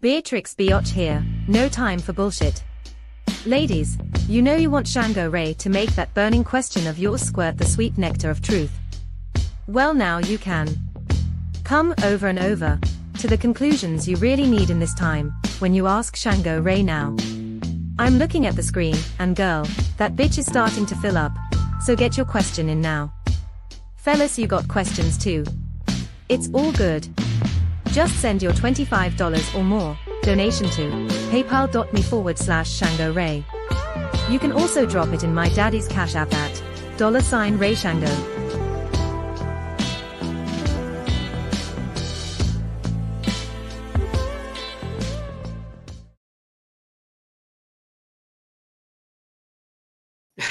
Beatrix Biotch here, no time for bullshit. Ladies, you know you want Shango Ray to make that burning question of yours squirt the sweet nectar of truth. Well, now you can. Come over and over to the conclusions you really need in this time when you ask Shango Ray now. I'm looking at the screen, and girl, that bitch is starting to fill up, so get your question in now. Fellas, you got questions too. It's all good. Just send your $25 or more donation to paypal.me/Shango Ray. You can also drop it in my daddy's Cash App at $Ray Shango.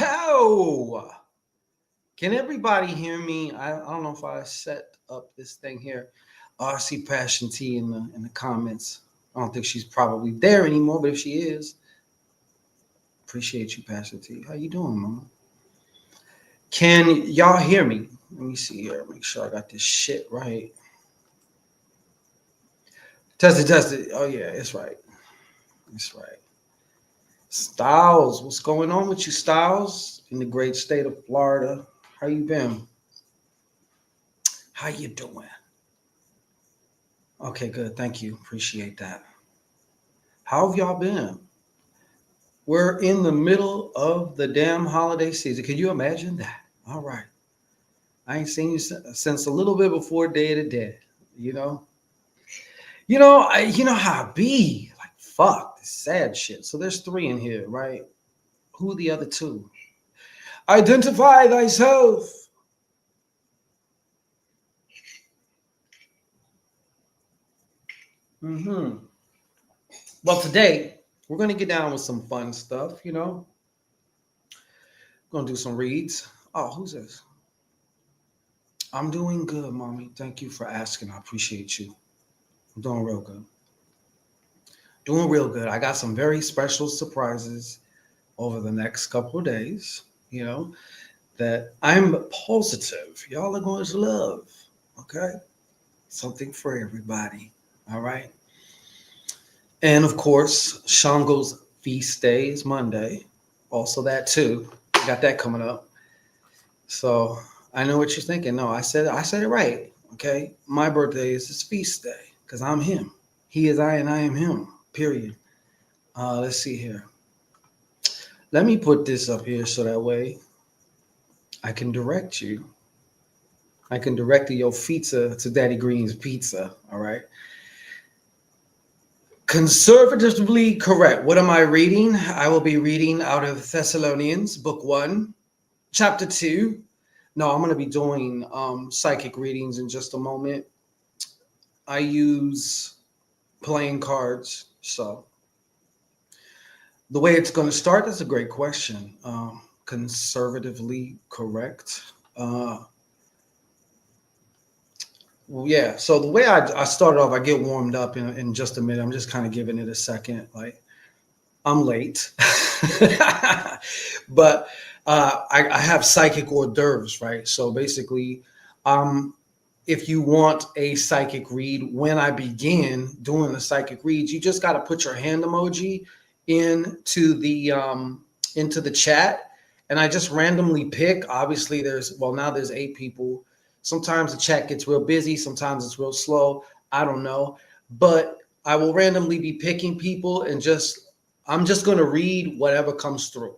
Oh, can everybody hear me? I don't know if I set up this thing here. Oh, I see Passion T in the comments. I don't think she's probably there anymore, but if she is, appreciate you, Passion T. How you doing, Mama? Can y'all hear me? Let me see here. Make sure I got this shit right. Test it. Oh yeah, it's right. It's right. Styles, what's going on with you, Styles? In the great state of Florida. How you been? How you doing? Okay, good. Thank you. Appreciate that. How have y'all been? We're in the middle of the damn holiday season. Can you imagine that? All right. I ain't seen you since a little bit before Day of the Dead, you know? You know how I be. Like, fuck, this sad shit. So there's 3 in here, right? Who are the other 2? Identify thyself. Well, today we're going to get down with some fun stuff, you know. Going to do some reads. Oh, who's this? I'm doing good, Mommy. Thank you for asking. I appreciate you. I'm doing real good. Doing real good. I got some very special surprises over the next couple of days, you know, that I'm positive y'all are going to love, okay? Something for everybody, all right? And, of course, Shango's feast day is Monday. Also that, too. Got that coming up. So I know what you're thinking. No, I said it right, okay? My birthday is his feast day because I'm him. He is I and I am him, period. Let's see here. Let me put this up here so that way I can direct you. I can direct your pizza to Daddy Green's Pizza, all right? Conservatively correct. What am I reading? I will be reading out of Thessalonians, book 1, chapter 2. No, I'm going to be doing psychic readings in just a moment. I use playing cards, so the way it's going to start, that's a great question. Conservatively correct. Well, yeah, so the way I started off, I get warmed up in just a minute. I'm just kind of giving it a second. Like, I'm late. But I have psychic hors d'oeuvres, right? So basically, if you want a psychic read, when I begin doing the psychic reads, you just got to put your hand emoji into the chat, and I just randomly pick. Obviously, now there's 8 people. Sometimes the chat gets real busy. Sometimes it's real slow. I don't know. But I will randomly be picking people and I'm just going to read whatever comes through,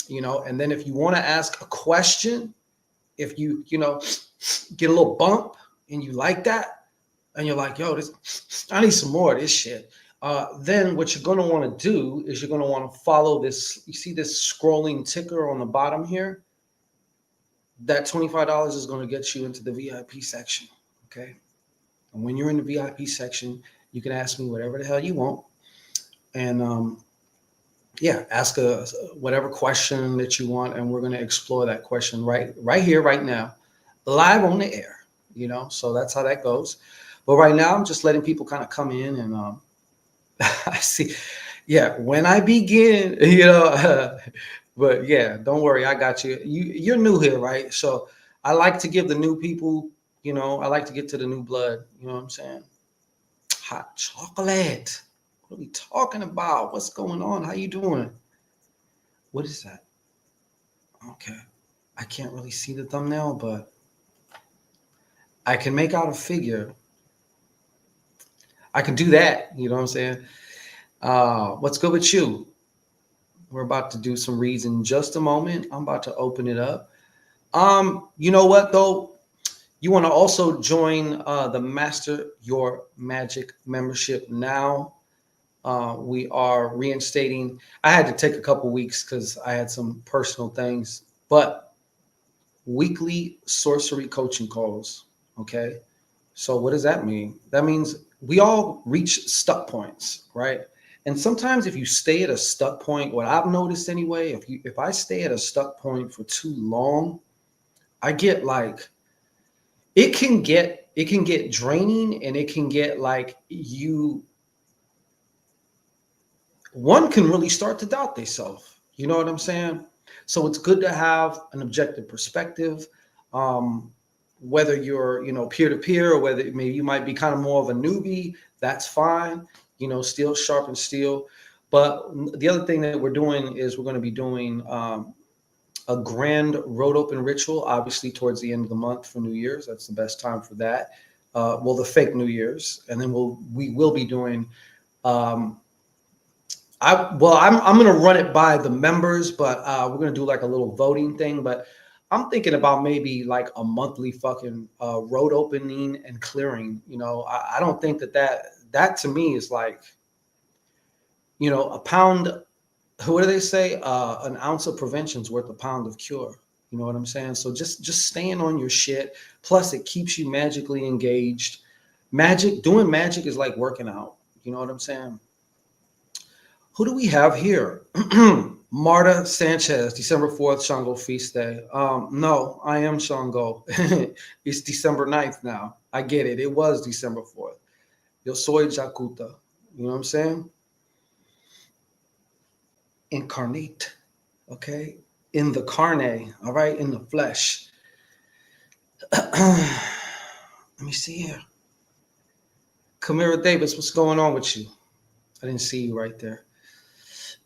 you know. And then if you want to ask a question, if you get a little bump and you like that, and you're like, yo, I need some more of this shit. Then what you're going to want to do is you're going to want to follow this. You see this scrolling ticker on the bottom here? That $25 is going to get you into the VIP section, okay? And when you're in the VIP section, you can ask me whatever the hell you want. And, ask whatever question that you want, and we're going to explore that question right here, right now, live on the air, you know? So that's how that goes. But right now, I'm just letting people kind of come in and I see. Yeah, when I begin, but yeah, don't worry, I got you. You're new here, right? So I like to give the new people, I like to get to the new blood. You know what I'm saying? Hot chocolate. What are we talking about? What's going on? How you doing? What is that? Okay. I can't really see the thumbnail, but I can make out a figure. I can do that. You know what I'm saying? What's good with you? We're about to do some reads in just a moment. I'm about to open it up. You know what though? You want to also join the Master Your Magic membership now. We are reinstating. I had to take a couple weeks because I had some personal things, but weekly sorcery coaching calls. Okay. So what does that mean? That means we all reach stuck points, right? And sometimes if you stay at a stuck point, what I've noticed anyway, if I stay at a stuck point for too long, I get like it can get draining, and it can get like one can really start to doubt themselves. You know what I'm saying? So it's good to have an objective perspective. Whether you're, peer to peer, or whether maybe you might be kind of more of a newbie, that's fine. Steel sharpens steel. But the other thing that we're doing is we're going to be doing a grand road open ritual, obviously towards the end of the month for New Year's. That's the best time for that. Well, the fake New Year's, and then we will be doing. I'm going to run it by the members, but we're going to do like a little voting thing. But I'm thinking about maybe like a monthly fucking road opening and clearing. I don't think that to me is like, a pound. What do they say? An ounce of prevention is worth a pound of cure. You know what I'm saying? So just staying on your shit. Plus, it keeps you magically engaged. Doing magic is like working out. You know what I'm saying? Who do we have here? Marta Sanchez, December 4th, Shango feast day. No, I am Shango. It's December 9th now. I get it. It was December 4th. Yo soy Jacuta. You know what I'm saying? Incarnate. Okay? In the carne. All right? In the flesh. Let me see here. Kamira Davis, what's going on with you? I didn't see you right there.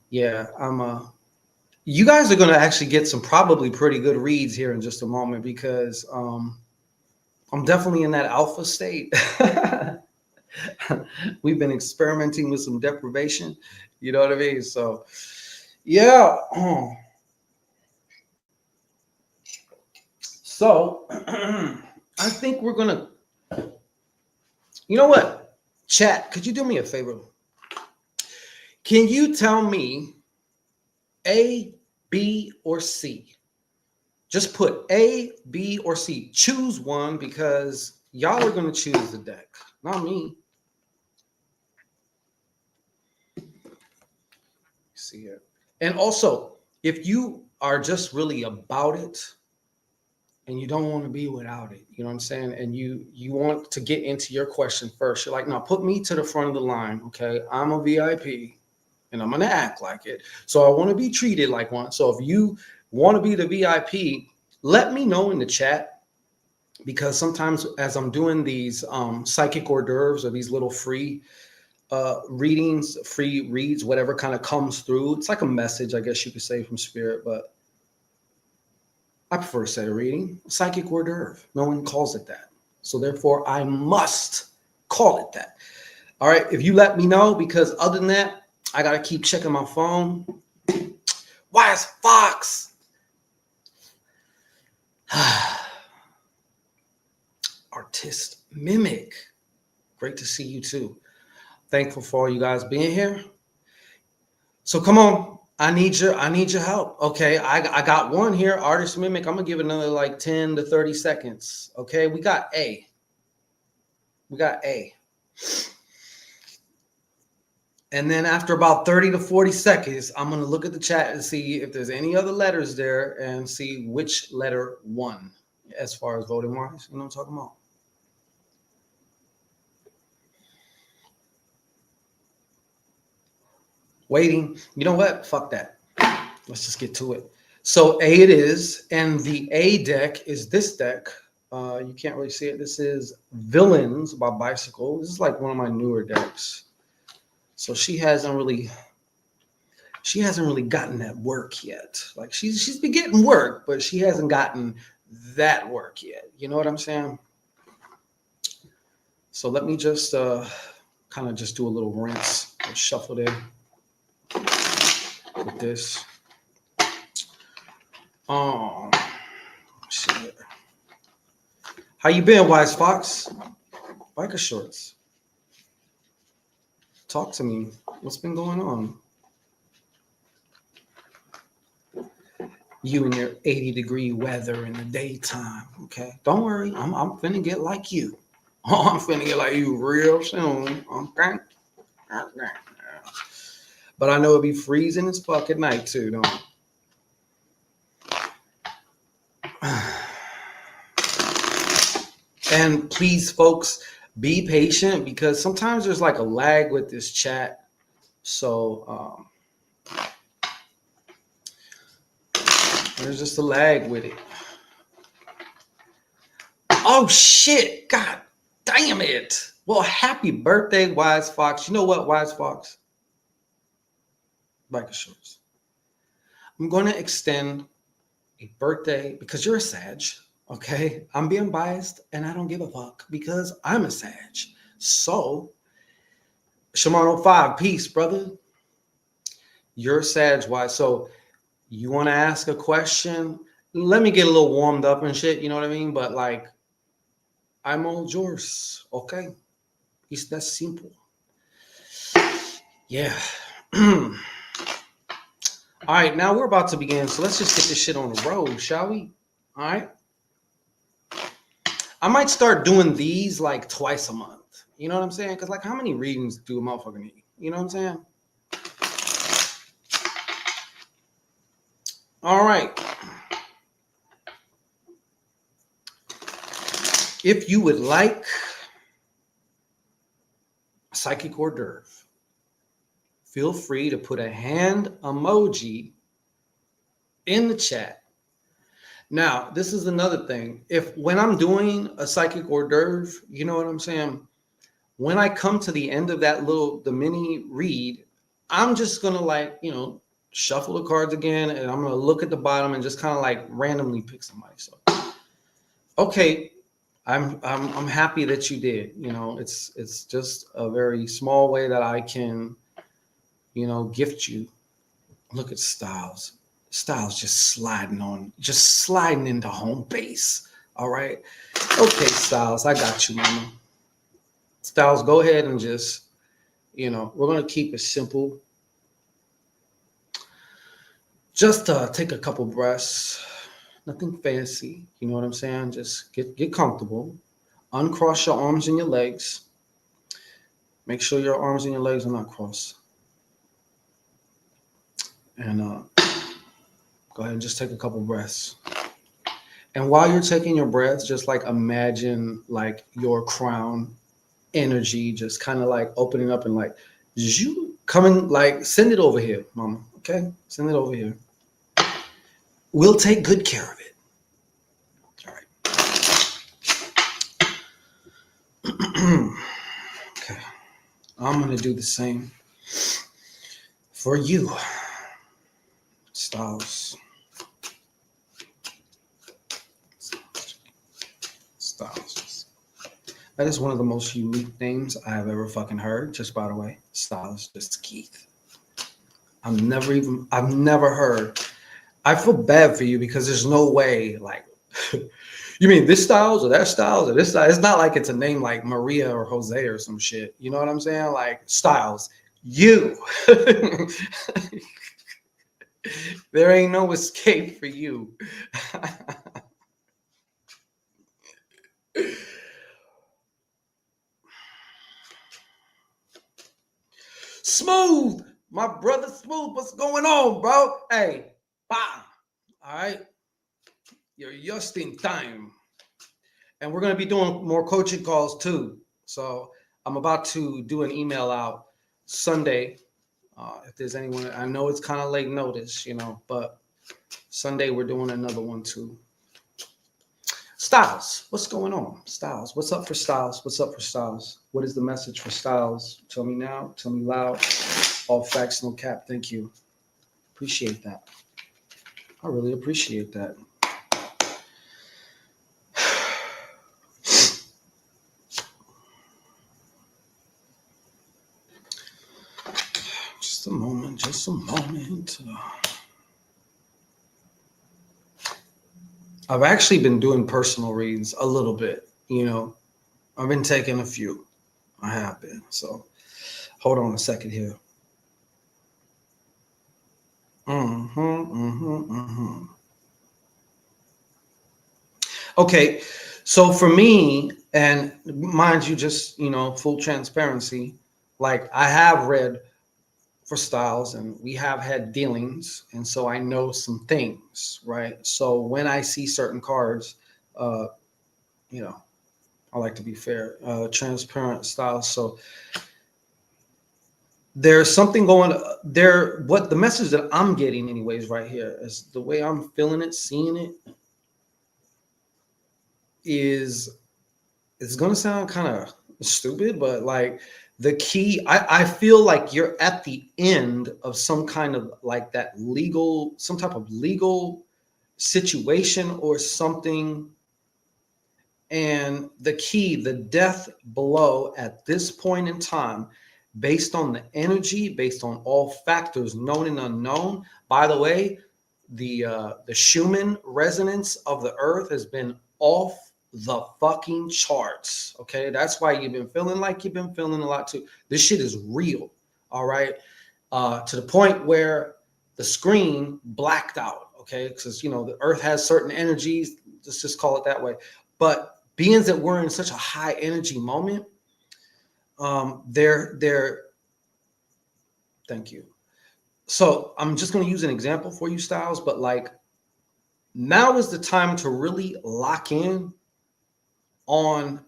Yeah, you guys are going to actually get some probably pretty good reads here in just a moment, because I'm definitely in that alpha state. We've been experimenting with some deprivation. You know what I mean? So, yeah. So, I think we're going to, you know what? Chat, could you do me a favor? Can you tell me A, B, or C? Just put A, B, or C. Choose one, because y'all are going to choose the deck, not me. See it. And also, if you are just really about it and you don't want to be without it, you know what I'm saying? And you want to get into your question first. You're like, no, put me to the front of the line. Okay. I'm a VIP. And I'm going to act like it. So I want to be treated like one. So if you want to be the VIP, let me know in the chat, because sometimes as I'm doing these psychic hors d'oeuvres, or these little free readings, free reads, whatever kind of comes through, it's like a message, I guess you could say, from spirit, but I prefer to say a reading, psychic hors d'oeuvre. No one calls it that. So therefore I must call it that. All right. If you let me know, because other than that, I got to keep checking my phone. Why is Fox? Artist Mimic. Great to see you too. Thankful for all you guys being here. So come on. I need your help. Okay. I got one here. Artist Mimic. I'm going to give it another like 10 to 30 seconds. Okay. We got A. And then after about 30 to 40 seconds, I'm going to look at the chat and see if there's any other letters there, and see which letter won as far as voting wise. You know what I'm talking about? Waiting. You know what? Fuck that. Let's just get to it. So A it is. And the A deck is this deck. You can't really see it. This is Villains by Bicycle. This is like one of my newer decks. So she hasn't really gotten that work yet. Like she's been getting work, but she hasn't gotten that work yet. You know what I'm saying? So let me just kind of just do a little rinse and shuffle it with this. Shit. How you been, Wise Fox? Biker shorts. Talk to me. What's been going on? You and your 80-degree weather in the daytime. Okay. Don't worry. I'm finna get like you. Oh, I'm finna get like you real soon. Okay. But I know it'll be freezing as fuck at night too, don't it? And please, folks, be patient because sometimes there's like a lag with this chat. So there's just a lag with it. Oh, shit. God damn it. Well, happy birthday, Wise Fox. You know what, Wise Fox? Biker shorts. I'm going to extend a birthday because you're a Sag. Okay, I'm being biased and I don't give a fuck because I'm a Sag. So, Shimano 5, peace, brother. You're a Sag, why? So, you want to ask a question? Let me get a little warmed up and shit, you know what I mean? But like, I'm all yours, okay? It's that simple. Yeah. All right, now we're about to begin. So, let's just get this shit on the road, shall we? All right. I might start doing these like twice a month. You know what I'm saying? Because like, how many readings do a motherfucker need? You know what I'm saying? All right. If you would like a psychic hors d'oeuvre, feel free to put a hand emoji in the chat. Now, this is another thing. When I'm doing a psychic hors d'oeuvre, you know what I'm saying? When I come to the end of the mini read, I'm just gonna like, shuffle the cards again, and I'm gonna look at the bottom and just kind of like randomly pick somebody. So, okay, I'm happy that you did. It's just a very small way that I can, gift you. Look at Styles. Styles just sliding into home base. All right. Okay, Styles, I got you, mama. Styles, go ahead and just, we're going to keep it simple. Just take a couple breaths. Nothing fancy. You know what I'm saying? Just get comfortable. Uncross your arms and your legs. Make sure your arms and your legs are not crossed. And go ahead and just take a couple breaths. And while you're taking your breaths, just like imagine like your crown energy just kind of like opening up and like you coming, like send it over here, mama. Okay? Send it over here. We'll take good care of it. All right. Okay. I'm going to do the same for you, Styles. Styles. That is one of the most unique names I have ever fucking heard, just by the way. Styles, just Keith. I've never heard. I feel bad for you because there's no way, like, you mean this Styles or that Styles or this Styles? It's not like it's a name like Maria or Jose or some shit. You know what I'm saying? Like, Styles, you. There ain't no escape for you. Smooth, my brother Smooth, what's going on, bro? Hey, bam. All right. You're just in time. And we're going to be doing more coaching calls too. So I'm about to do an email out Sunday. If there's anyone, I know it's kind of late notice, but Sunday we're doing another one too. Styles, what's going on? Styles, what's up for Styles? What's up for Styles? What is the message for Styles? Tell me now. Tell me loud. All facts, no cap. Thank you. Appreciate that. I really appreciate that. Just a moment. Just a moment. I've actually been doing personal reads a little bit, you know. I've been taking a few. I have been. So hold on a second here. Okay. So for me, and mind you, just, you know, full transparency, like I have read for Styles and we have had dealings, and so I know some things, right? So when I see certain cards, uh you know, I like to be fair, transparent. Styles. So there's something going there. What the message that I'm getting anyways right here is the way I'm feeling it, seeing it, is it's going to sound kind of stupid, but like the key, I feel like you're at the end of some kind of like that legal, some type of legal situation or something. And the key, the death blow at this point in time, based on the energy, based on all factors known and unknown. By the way, the Schumann resonance of the earth has been off the fucking charts. Okay, that's why you've been feeling like you've been feeling a lot too. This shit is real. All right, to the point where the screen blacked out. Okay, because you know the earth has certain energies. Let's just call it that way. But being that we're in such a high energy moment, they're thank you. So I'm just going to use an example for you, Styles, but like now is the time to really lock in on,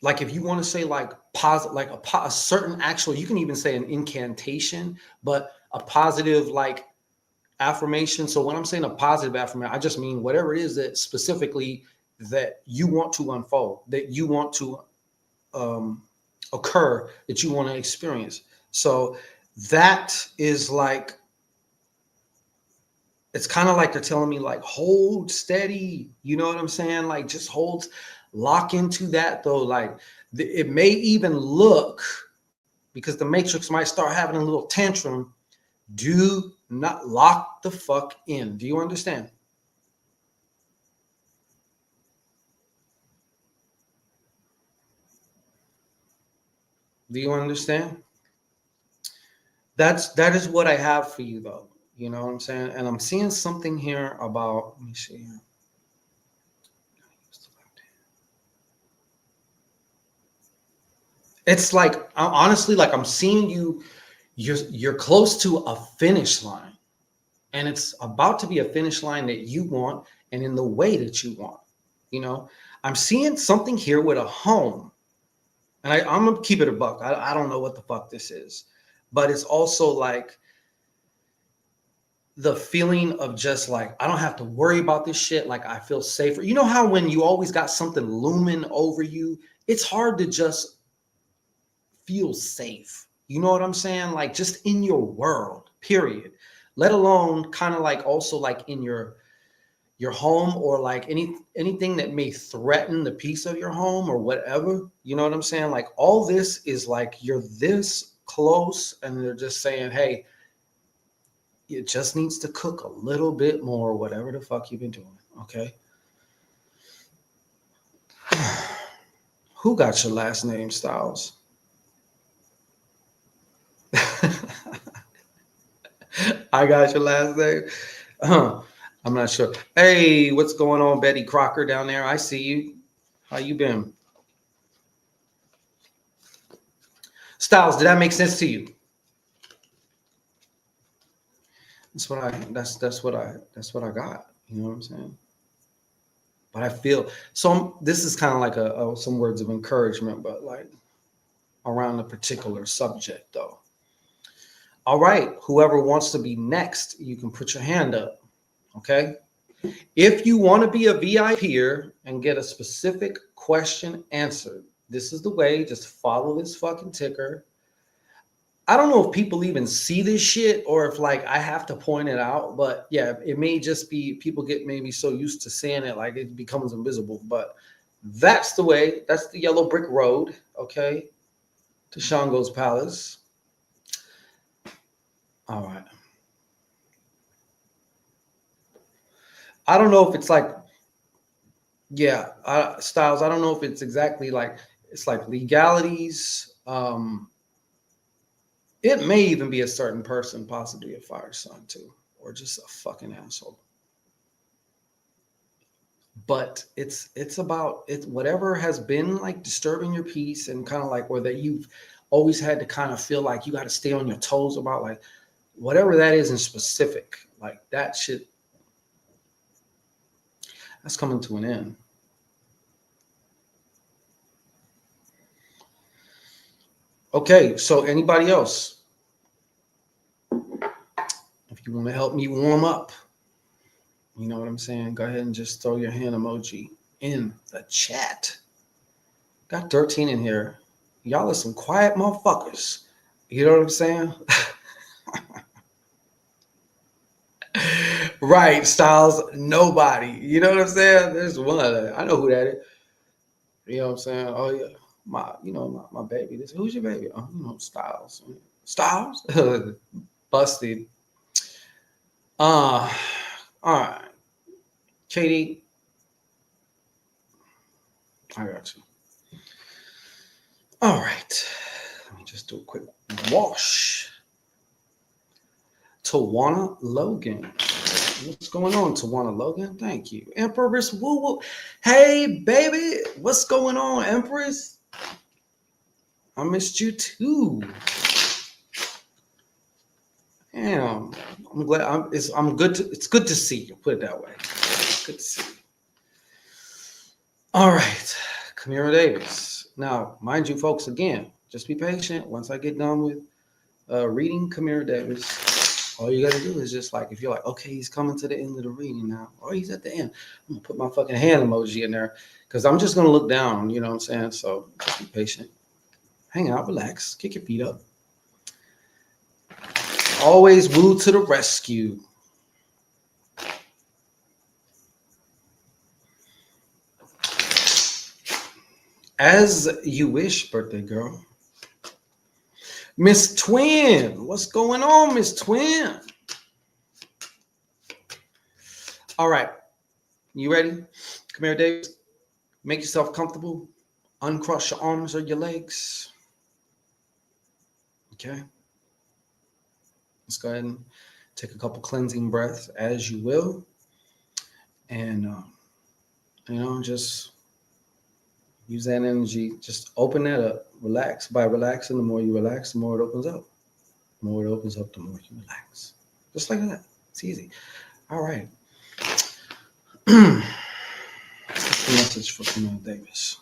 like, if you want to say like positive, like a certain actual, you can even say an incantation, but a positive like affirmation. So when I'm saying a positive affirmation, I just mean whatever it is that specifically that you want to unfold, that you want to occur, that you want to experience. So that is like, it's kind of like they're telling me like, hold steady. You know what I'm saying? Like just hold, lock into that though. Like it may even look, because the matrix might start having a little tantrum. Do not lock the fuck in. Do you understand? Do you understand? That is what I have for you though. You know what I'm saying? And I'm seeing something here about, let me see here. It's like, honestly, like I'm seeing you, you're close to a finish line. And it's about to be a finish line that you want and in the way that you want. You know, I'm seeing something here with a home. And I'm gonna keep it a buck. I don't know what the fuck this is, but it's also like the feeling of just like, I don't have to worry about this shit. Like I feel safer. You know how when you always got something looming over you, it's hard to just feel safe. You know what I'm saying? Like just in your world, period. Let alone kind of like also like in your home, or like anything that may threaten the peace of your home or whatever. You know what I'm saying? Like all this is like you're this close, and they're just saying, hey, it just needs to cook a little bit more, whatever the fuck you've been doing. Okay. Who got your last name, Styles? I got your last name. I'm not sure. Hey, what's going on, Betty Crocker down there? I see you. How you been? Styles, did that make sense to you? That's what I got. You know what I'm saying? But I feel so. This is kind of like some words of encouragement, but like around a particular subject, though. All right, whoever wants to be next, you can put your hand up. Okay. If you want to be a VIPer and get a specific question answered, this is the way. Just follow this fucking ticker. I don't know if people even see this shit or if like I have to point it out, but yeah, it may just be people get maybe so used to seeing it like it becomes invisible. But that's the way. That's the yellow brick road, okay, to Shango's palace. All right. I don't know if it's like, yeah, Styles. I don't know if it's exactly like it's like legalities. It may even be a certain person, possibly a fire sign too, or just a fucking asshole. But it's about it. Whatever has been like disturbing your peace and kind of like where that you've always had to kind of feel like you got to stay on your toes about like whatever that is in specific, like that shit. That's coming to an end. Okay, so anybody else? If you want to help me warm up, you know what I'm saying? Go ahead and just throw your hand emoji in the chat. Got 13 in here. Y'all are some quiet motherfuckers. You know what I'm saying? Right, Styles, nobody. You know what I'm saying? There's one. I know who that is. You know what I'm saying? Oh yeah, my baby. Who's your baby? Oh, Styles. Styles, busted. All right, Katie, I got you. All right, let me just do a quick wash. Tawana Logan. What's going on, Tawana Logan? Thank you. Empress Woo Woo. Hey, baby. What's going on, Empress? I missed you too. Damn. I'm glad I'm good to it's good to see you. Put it that way. Good to see you. All right. Kamira Davis. Now, mind you, folks, again, just be patient. Once I get done with reading Kamira Davis, all you got to do is just like, if you're like, okay, he's coming to the end of the reading now, or he's at the end, I'm going to put my fucking hand emoji in there because I'm just going to look down, you know what I'm saying? So just be patient. Hang out, relax, kick your feet up. Always woo to the rescue. As you wish, birthday girl. Miss Twin, what's going on, Miss Twin? All right, you ready? Come here, Dave. Make yourself comfortable. Uncross your arms or your legs. Okay. Let's go ahead and take a couple cleansing breaths as you will. And, just use that energy. Just open that up. Relax. By relaxing, the more you relax, the more it opens up. The more it opens up, the more you relax. Just like that. It's easy. All right. That's the message for Camille Davis.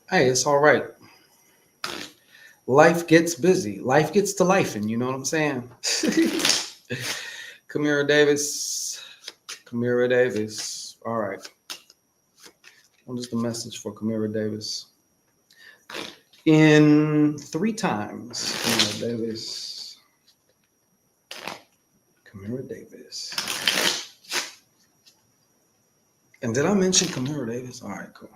Hey, it's all right. Life gets busy. Life gets to life, and you know what I'm saying? Kamira Davis. Kamira Davis. All right. What is the message for Kamira Davis? In 3 times, Kamira Davis. Kamira Davis. And did I mention Kamira Davis? All right, cool.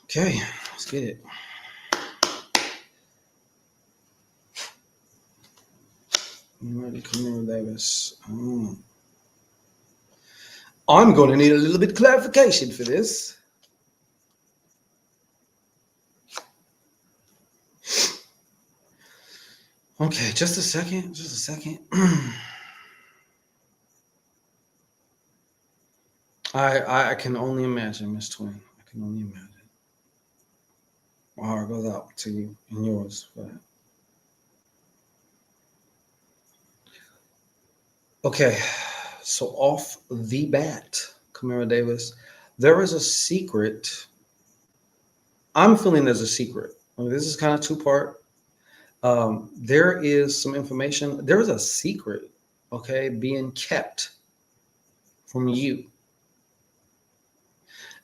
Okay, let's get it. You ready, Kamira Davis? I'm going to need a little bit of clarification for this. Okay, just a second. Just a second. I can only imagine, Miss Twin. I can only imagine. My heart goes out to you and yours for that. Okay, so off the bat, Camara Davis, there is a secret. I'm feeling there's a secret. I mean, this is kind of two-part. There is some information. There is a secret, okay, being kept from you.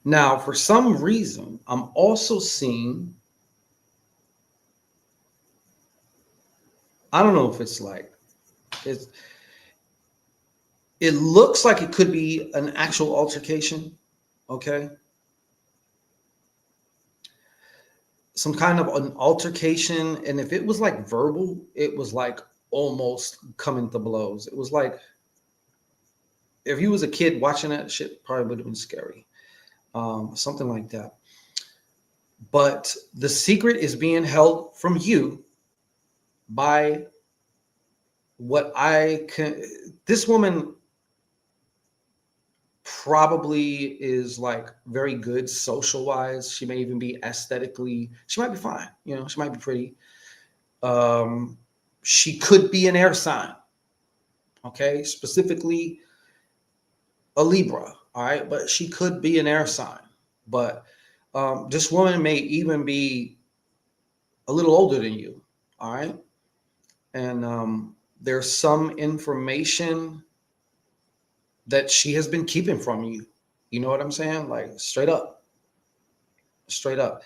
Now, for some reason, I'm also seeing, I don't know if it's like, it's, it looks like it could be an actual altercation, okay? Some kind of an altercation. And if it was like verbal, it was like almost coming to blows. It was like, if you was a kid watching that shit, probably would have been scary. Something like that. But the secret is being held from you by what I can. This woman probably is like very good social wise. She may even be aesthetically, she might be fine. You know, she might be pretty. She could be an air sign. Okay. Specifically a Libra. All right. But she could be an air sign. But this woman may even be a little older than you. All right. And there's some information that she has been keeping from you. You know what I'm saying? Like straight up. Straight up.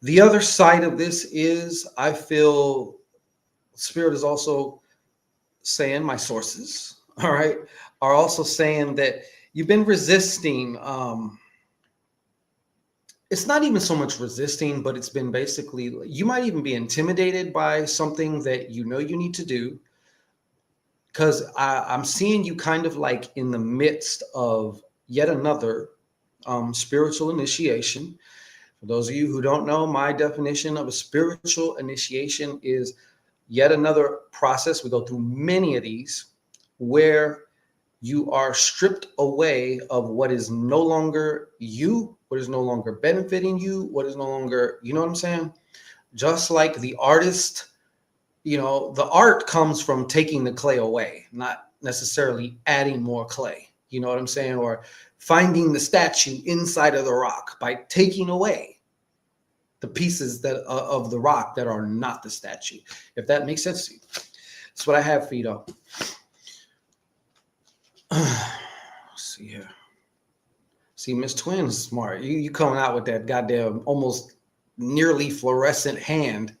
The other side of this is I feel Spirit is also saying, my sources, all right, are also saying that you've been resisting. It's not even so much resisting, but it's been basically, you might even be intimidated by something that you know you need to do. Because I'm seeing you kind of like in the midst of yet another spiritual initiation. For those of you who don't know, my definition of a spiritual initiation is yet another process. We go through many of these where you are stripped away of what is no longer you, what is no longer benefiting you, what is no longer, you know what I'm saying? Just like the artist, you know, the art comes from taking the clay away, not necessarily adding more clay. You know what I'm saying? Or finding the statue inside of the rock by taking away the pieces that of the rock that are not the statue. If that makes sense to you. That's what I have for you, though. Let's see here. See, Miss Twin is smart. You coming out with that goddamn almost nearly fluorescent hand.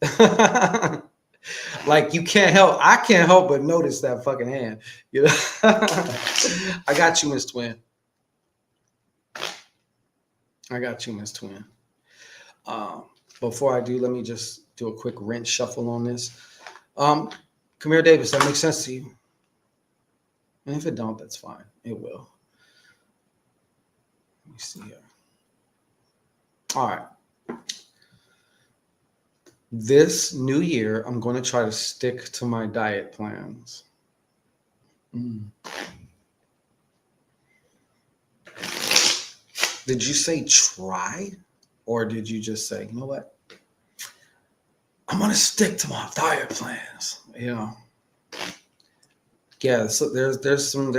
Like you can't help, I can't help but notice that fucking hand. You know, I got you, Miss Twin. I got you, Miss Twin. Before I do, let me just do a quick wrench shuffle on this. Camara Davis, that makes sense to you? And if it don't, that's fine. It will. Let me see here. All right. This new year, I'm going to try to stick to my diet plans. Did you say try? Or did you just say, you know what? I'm going to stick to my diet plans. You know? Yeah, so there's some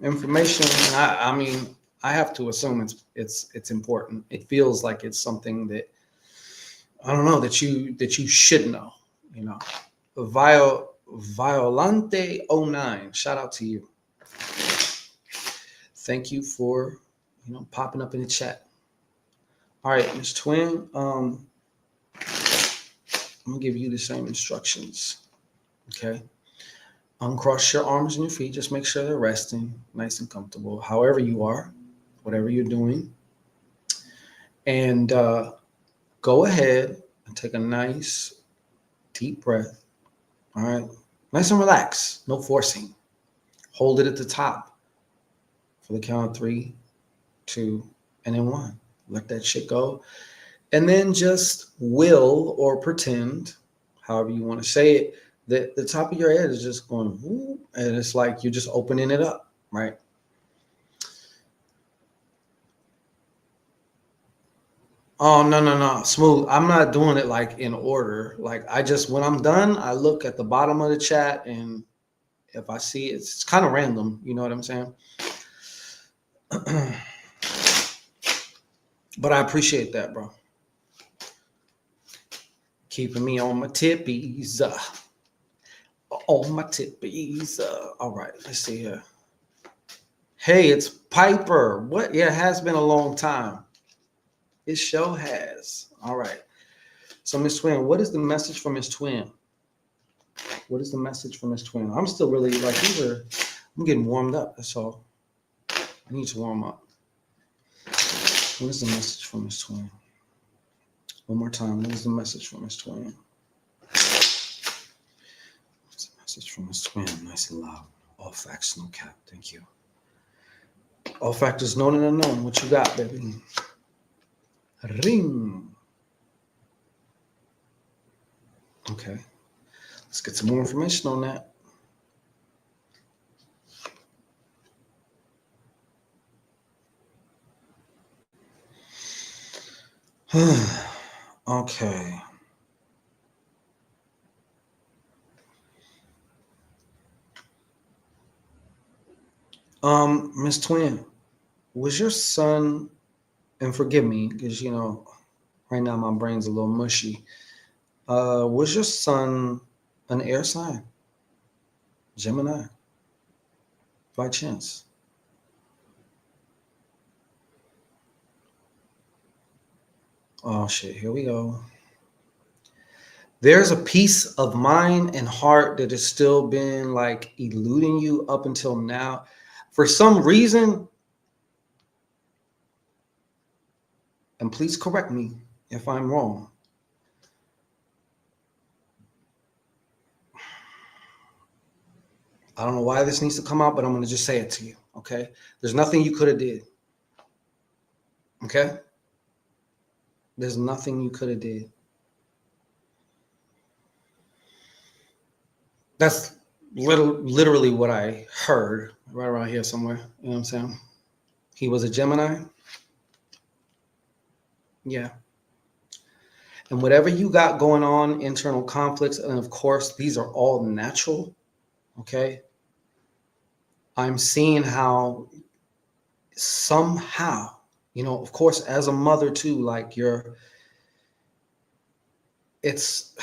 information. I mean, I have to assume it's important. It feels like it's something that I don't know that you should know. You know, Violante09. Shout out to you. Thank you for popping up in the chat. All right, Ms. Twin. I'm gonna give you the same instructions. Okay. Uncross your arms and your feet. Just make sure they're resting, nice and comfortable. However you are, whatever you're doing, and go ahead and take a nice deep breath. All right, nice and relaxed. No forcing. Hold it at the top for the count of 3, 2, and then 1. Let that shit go. And then just will or pretend, however you want to say it, that the top of your head is just going, whoop, and it's like you're just opening it up, right? Oh, no. Smooth. I'm not doing it like in order. Like when I'm done, I look at the bottom of the chat, and if I see it's kind of random, you know what I'm saying? But I appreciate that, bro. Keeping me on my tippies. On my tippies. All right, let's see here. Hey, it's Piper. What? Yeah, it has been a long time. It sure has. All right. So, Miss Twin, what is the message from Miss Twin? What is the message from Miss Twin? I'm still really like I'm getting warmed up. That's all. I need to warm up. What is the message from Miss Twin? One more time. What is the message from Miss Twin? What's the message from Miss Twin? Nice and loud. All facts, no cap. Thank you. All factors known and unknown. What you got, baby? Ring. Okay. Let's get some more information on that. Okay. Miss Twin, was your son, and forgive me, because right now my brain's a little mushy. Was your son an air sign? Gemini? By chance? Oh shit, here we go. There's a piece of mind and heart that has still been like eluding you up until now. For some reason, and please correct me if I'm wrong, I don't know why this needs to come out, but I'm going to just say it to you, okay? There's nothing you could have did, okay? There's nothing you could have did. That's literally what I heard right around here somewhere. You know what I'm saying? He was a Gemini. Yeah. And whatever you got going on, internal conflicts, and of course, these are all natural, okay? I'm seeing how somehow, of course, as a mother too, like it's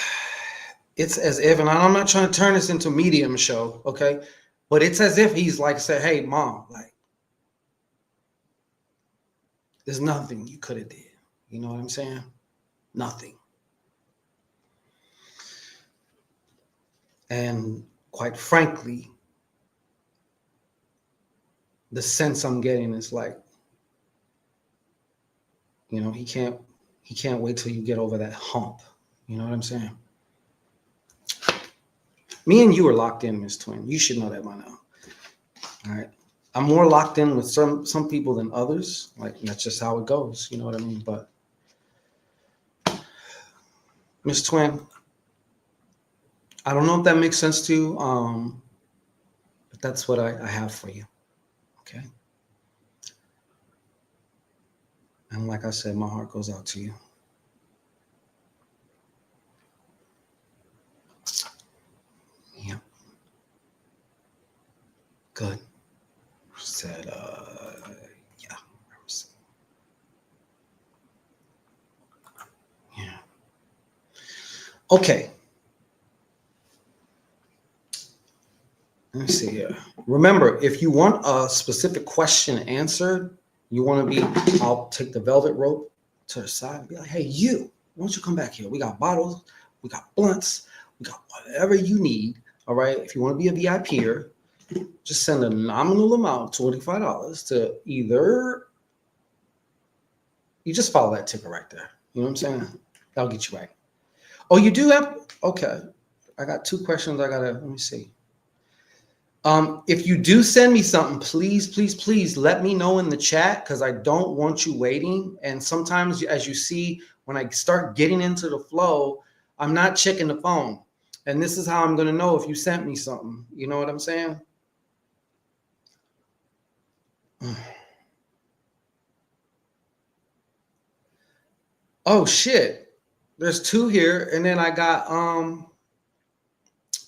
as if, and I'm not trying to turn this into a medium show, okay? But it's as if he's like said, hey, mom, like, there's nothing you could have did. You know what I'm saying? Nothing. And quite frankly, the sense I'm getting is like, he can't wait till you get over that hump. You know what I'm saying? Me and you are locked in, Miss Twin. You should know that by now. All right. I'm more locked in with some people than others. Like, that's just how it goes. You know what I mean? But Miss Twin, I don't know if that makes sense to you. But that's what I have for you. Okay. And like I said, my heart goes out to you. Yep. Good. Said, yeah. Yeah. Okay. Let me see here. Remember, if you want a specific question answered, I'll take the velvet rope to the side and be like, hey, why don't you come back here? We got bottles, we got blunts, we got whatever you need. All right. If you want to be a VIPer, just send a nominal amount, $25, to either, you just follow that ticker right there. You know what I'm saying? That'll get you right. Oh, you do have, okay. I got 2 questions. Let me see. If you do send me something, please let me know in the chat, because I don't want you waiting. And sometimes, as you see, when I start getting into the flow, I'm not checking the phone. And this is how I'm going to know if you sent me something. You know what I'm saying? Oh shit. There's 2 here, and then I got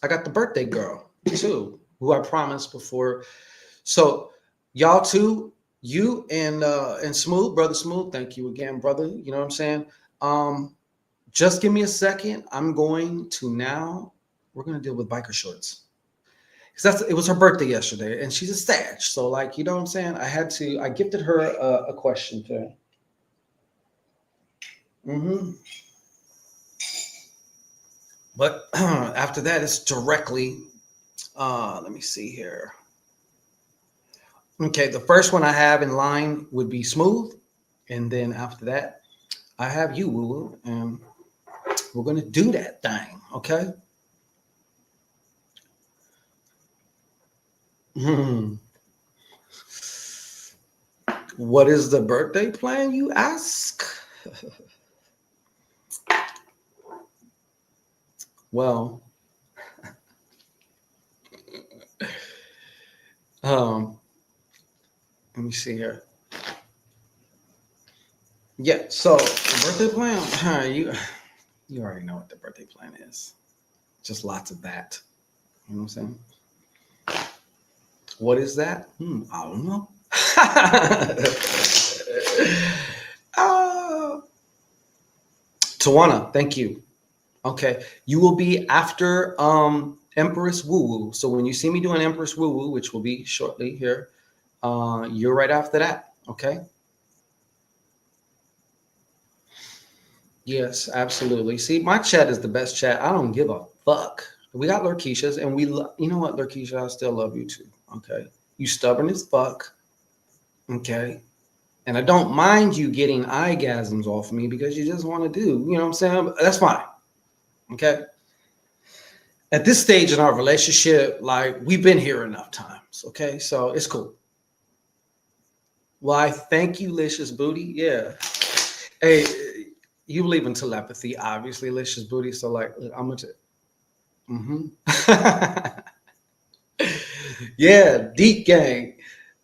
the birthday girl too, who I promised before. So y'all too, You and Smooth, brother Smooth, thank you again, brother. You know what I'm saying? Um, just give me a second. I'm going to now. We're gonna deal with biker shorts because it was her birthday yesterday, and she's a Sag. So like, you know what I'm saying? I gifted her a question today. Hmm. But after that, it's directly. Let me see here. Okay, the first one I have in line would be Smooth, and then after that, I have you, Woo Woo, and we're gonna do that thing. Okay. Hmm. What is the birthday plan, you ask? Well, um, let me see here. Yeah, so the birthday plan, you already know what the birthday plan is. Just lots of that. You know what I'm saying? What is that? I don't know. uh, Tawana, thank you. Okay, you will be after Empress Woo Woo. So when you see me doing Empress Woo Woo, which will be shortly here, you're right after that. Okay. Yes, absolutely. See, my chat is the best chat. I don't give a fuck. We got Lurkeisha's, and you know what, Lurkeisha, I still love you too. Okay, you stubborn as fuck. Okay, and I don't mind you getting eyegasms off me because you just want to do. You know what I'm saying? That's fine. Okay. At this stage in our relationship, like we've been here enough times. Okay, so it's cool. Why? Thank you, Licious Booty. Yeah. Hey, you believe in telepathy, obviously, Licious Booty. So like, I'm gonna. Mm-hmm. Yeah, Deep Gang,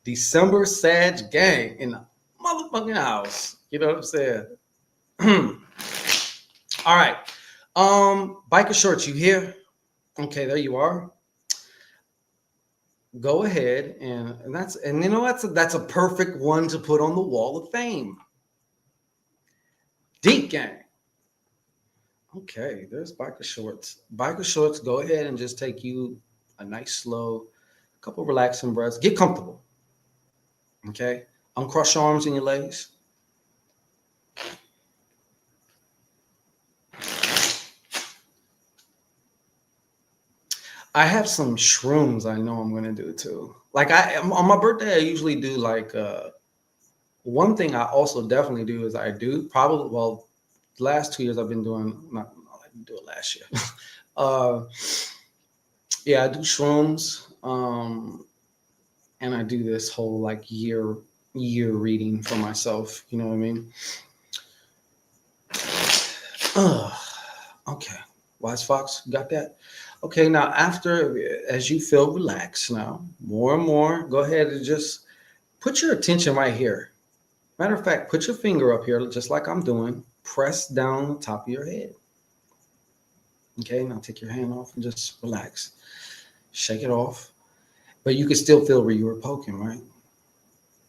December Sag Gang in the motherfucking house. You know what I'm saying? All right. Biker shorts, you here? Okay, there you are. Go ahead and you know that's a perfect one to put on the wall of fame. Deep Gang. Okay, there's biker shorts. Biker shorts, go ahead and just take you a nice slow, couple relaxing breaths. Get comfortable. Okay. Uncross your arms and your legs. I have some shrooms I know I'm gonna do too. Like on my birthday, I usually do like one thing I also definitely do is I do probably the last 2 years I've been doing not I didn't do it last year. uh yeah, I do shrooms. And I do this whole like year reading for myself, you know what I mean? Okay. Wise Fox, got that? Okay, now as you feel relaxed now, more and more, go ahead and just put your attention right here. Matter of fact, put your finger up here, just like I'm doing. Press down the top of your head. Okay, now take your hand off and just relax. Shake it off. But you can still feel where you were poking, right?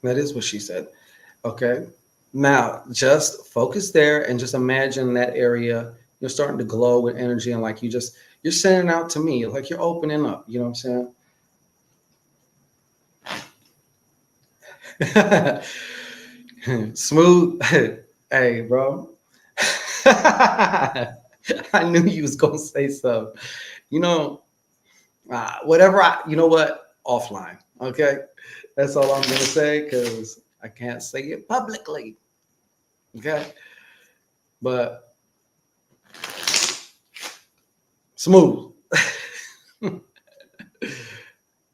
That is what she said. Okay. Now just focus there and just imagine that area. You're starting to glow with energy and like you're sending out to me, like you're opening up. You know what I'm saying? Smooth. Hey, bro. I knew you was gonna say so. You know, you know what? Offline. Okay. That's all I'm gonna say because I can't say it publicly. Okay. But Smooth.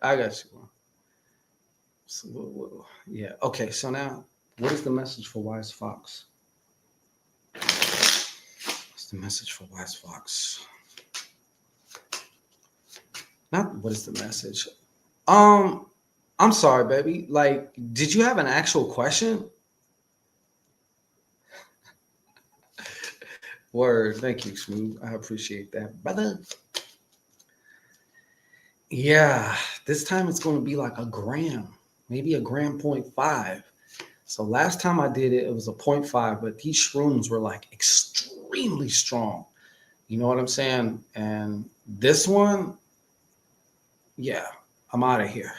I got you. Yeah. Okay. So now, what is the message for Wise Fox? What's the message for Wise Fox? Not what is the message? Um, I'm sorry, baby. Like, did you have an actual question? Word. Thank you, Smooth. I appreciate that, brother. Yeah. This time it's going to be like a gram. maybe a gram 0.5. So last time I did it, it was a 0.5, but these shrooms were like extremely strong. You know what I'm saying? And this one, yeah, I'm out of here.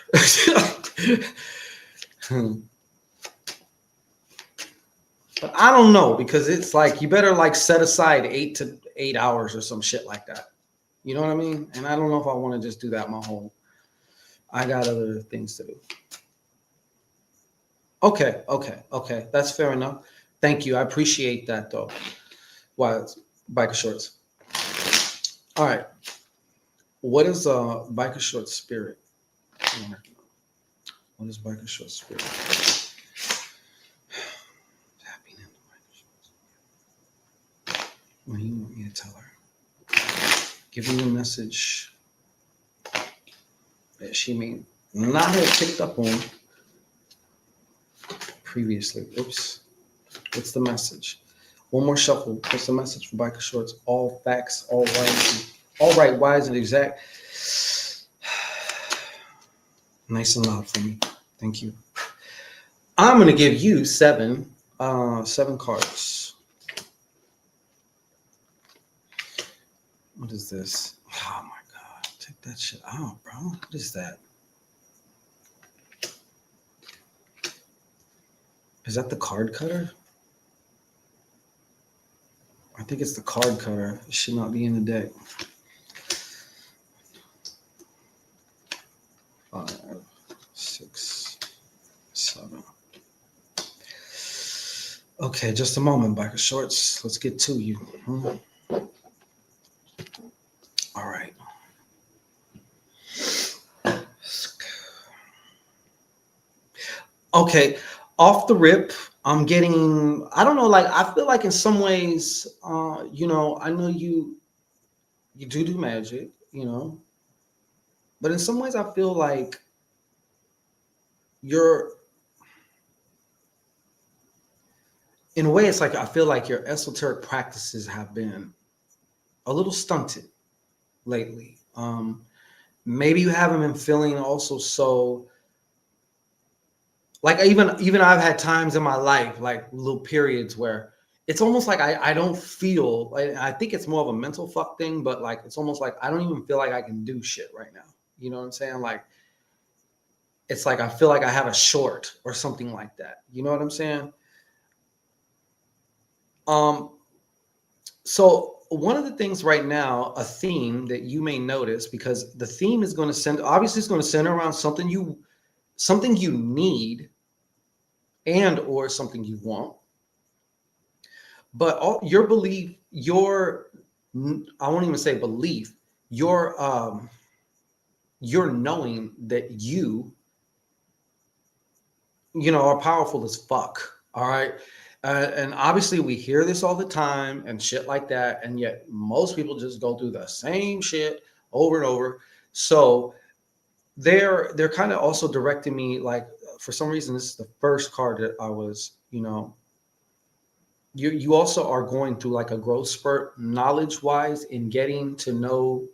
But I don't know, because it's like you better like set aside 8 to 8 hours or some shit like that. You know what I mean? And I don't know if I want to just do that I got other things to do. Okay. That's fair enough. Thank you. I appreciate that though. Why, biker shorts. All right. What is biker short spirit? What is biker short spirit? What do you want me to tell her? Give me a message that she may not have picked up on previously. Oops. What's the message? One more shuffle. What's the message for biker shorts? All facts, all right, wise, and exact. Nice and loud for me. Thank you. I'm going to give you seven cards. What is this? Oh my God. Take that shit out, bro. What is that? Is that the card cutter? I think it's the card cutter. It should not be in the deck. 5, 6, 7. Okay, just a moment, biker shorts. Let's get to you. All right. Okay, off the rip, I'm getting, I don't know, like, I feel like in some ways, I know you do magic, but in some ways I feel like in a way, it's like, I feel like your esoteric practices have been a little stunted lately. Maybe you haven't been feeling also so, like, even I've had times in my life, like little periods where it's almost like I don't feel, like, I think it's more of a mental fuck thing, but like, it's almost like I don't even feel like I can do shit right now. You know what I'm saying? Like, it's like I feel like I have a short or something like that. You know what I'm saying? So one of the things right now, a theme that you may notice, because the theme is going to obviously it's going to center around something you need and or something you want. But your belief, I won't even say belief, your knowing that you are powerful as fuck. All right. And obviously we hear this all the time and shit like that. And yet most people just go through the same shit over and over. So they're kind of also directing me, like, for some reason, this is the first card that I was, you also are going through like a growth spurt knowledge wise in getting to know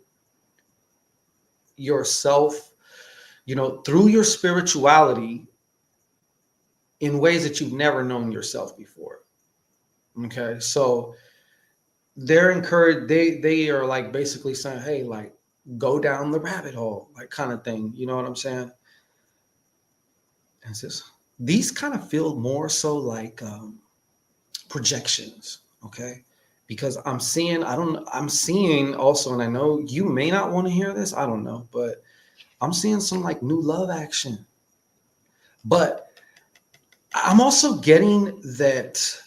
yourself, through your spirituality in ways that you've never known yourself before. Okay. So they're encouraged. They are like basically saying, hey, like, go down the rabbit hole, like, kind of thing. You know what I'm saying? And these kind of feel more so like projections. Okay. Because I'm seeing also, and I know you may not want to hear this, I don't know, but I'm seeing some like new love action. But I'm also getting that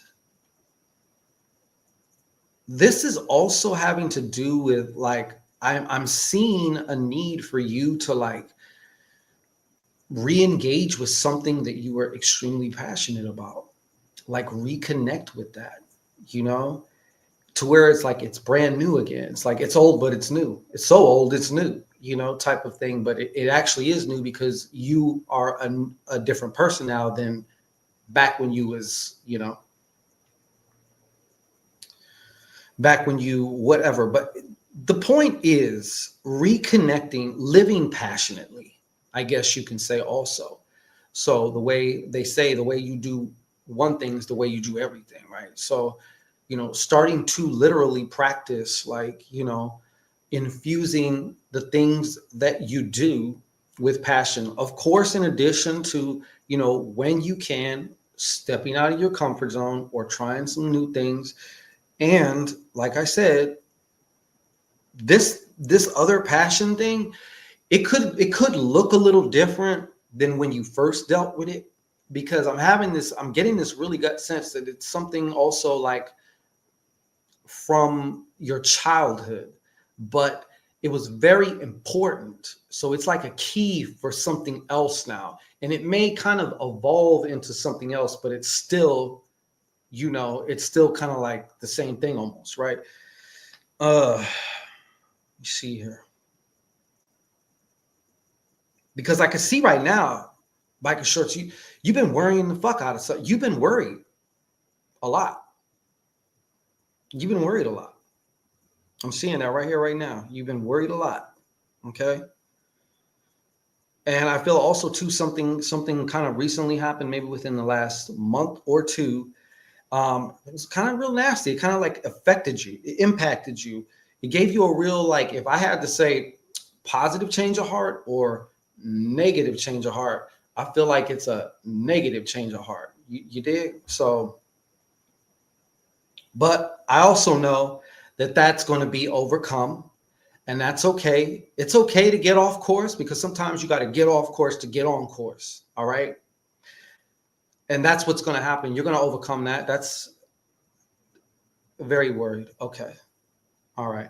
this is also having to do with, like, I'm seeing a need for you to like re-engage with something that you were extremely passionate about, like reconnect with that, to where it's like it's brand new again. It's like it's old, but it's new. It's so old, it's new, type of thing. But it actually is new because you are a different person now than back when you was, back when you whatever. But the point is reconnecting, living passionately, I guess you can say also. So the way they say, the way you do one thing is the way you do everything, right? So, starting to literally practice, like, infusing the things that you do with passion. Of course, in addition to, when you can, stepping out of your comfort zone or trying some new things. And like I said, this other passion thing, it could look a little different than when you first dealt with it, because I'm getting this really gut sense that it's something also like from your childhood, but it was very important. So it's like a key for something else now. And it may kind of evolve into something else, but it's still, it's still kind of like the same thing almost, right? Let me see here. Because I can see right now, Biker Shorts, you've been worrying the fuck out of stuff. You've been worried a lot. You've been worried a lot. I'm seeing that right here, right now. You've been worried a lot. Okay. And I feel also too, something kind of recently happened, maybe within the last month or two. It was kind of real nasty. It kind of like affected you. It impacted you. It gave you a real, like, if I had to say positive change of heart or negative change of heart, I feel like it's a negative change of heart. You dig? So, but I also know that that's going to be overcome, and that's okay. It's okay to get off course, because sometimes you got to get off course to get on course. All right. And that's what's going to happen. You're going to overcome that. That's very worried. Okay. All right.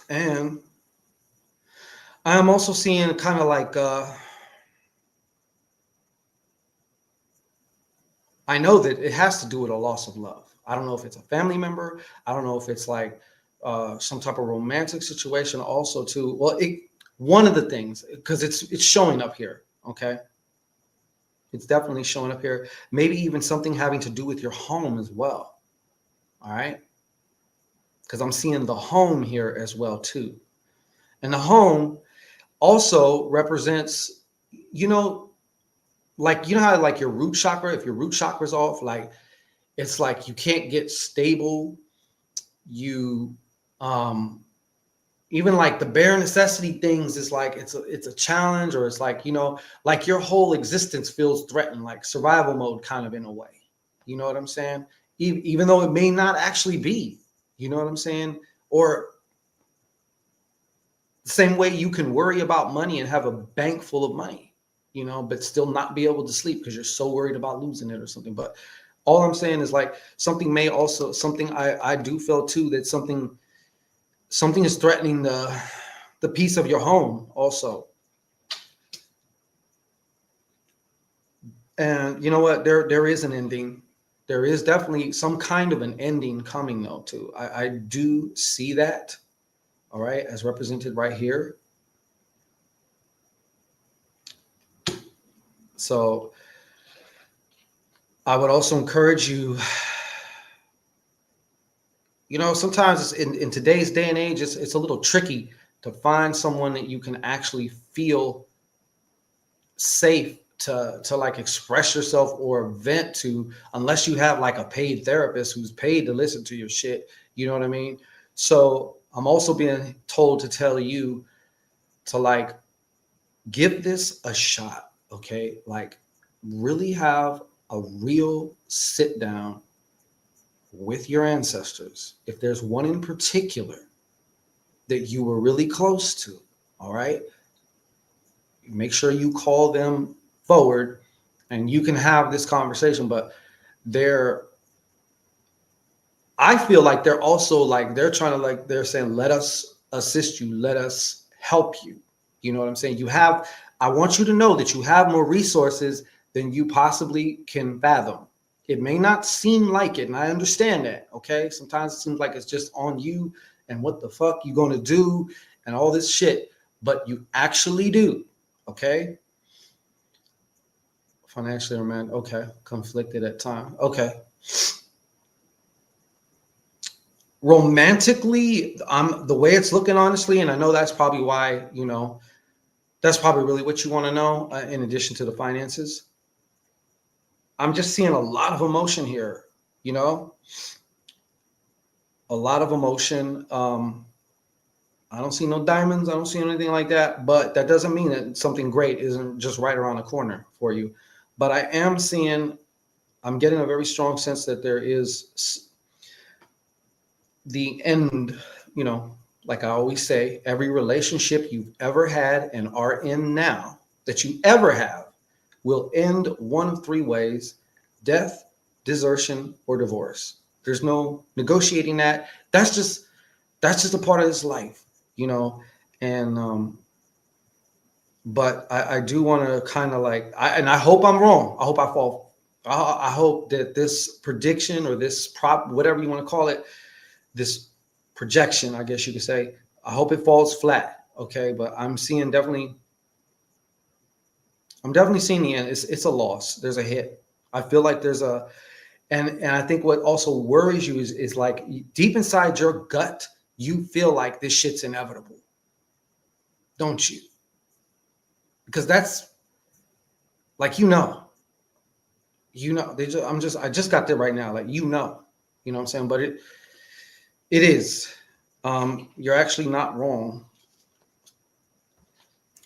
And I'm also seeing kind of like, I know that it has to do with a loss of love. I don't know if it's a family member. I don't know if it's like some type of romantic situation also too. Well, one of the things, because it's showing up here. Okay. It's definitely showing up here. Maybe even something having to do with your home as well. All right. Because I'm seeing the home here as well too. And the home also represents, like, how like your root chakra, if your root chakra's off, like, it's like you can't get stable. You, even like the bare necessity things is like, it's a challenge, or it's like, like your whole existence feels threatened, like survival mode kind of, in a way. You know what I'm saying? Even though it may not actually be, you know what I'm saying? Or the same way you can worry about money and have a bank full of money, but still not be able to sleep because you're so worried about losing it or something. But all I'm saying is, like, something I do feel too, that something is threatening the peace of your home also. And you know what? There is an ending. There is definitely some kind of an ending coming though too. I do see that. All right, as represented right here. So I would also encourage you, sometimes in today's day and age, it's a little tricky to find someone that you can actually feel safe to like express yourself or vent to, unless you have like a paid therapist who's paid to listen to your shit. You know what I mean? So I'm also being told to tell you to, like, give this a shot. Okay. Like, really have a real sit down with your ancestors. If there's one in particular that you were really close to, all right, make sure you call them forward and you can have this conversation. But I feel like they're also like, they're trying to, like, they're saying, let us assist you, let us help you. You know what I'm saying? I want you to know that you have more resources than you possibly can fathom. It may not seem like it, and I understand that. Okay. Sometimes it seems like it's just on you and what the fuck you gonna do and all this shit, but you actually do. Okay. Financially, man. Okay. Conflicted at time. Okay. Romantically, the way it's looking, honestly, and I know that's probably why, That's probably really what you want to know, in addition to the finances. I'm just seeing a lot of emotion here, you know, a lot of emotion. I don't see no diamonds. I don't see anything like that, but that doesn't mean that something great isn't just right around the corner for you. But I am seeing, I'm getting a very strong sense that there is the end, you know, like I always say, every relationship you've ever had and are in now that you ever have will end one of three ways: death, desertion, or divorce. There's no negotiating that. That's just a part of this life, you know. And but I do want to kind of like, I hope I'm wrong. I hope I fall. I hope that this prediction or this prop, whatever you want to call it, this projection, I guess you could say, I hope it falls flat. Okay, but I'm definitely seeing the end. It's a loss. There's a hit. I feel like there's a, and I think what also worries you is like deep inside your gut, you feel like this shit's inevitable, don't you? Because that's like, I just got there right now. Like, you know what I'm saying? But it is, you're actually not wrong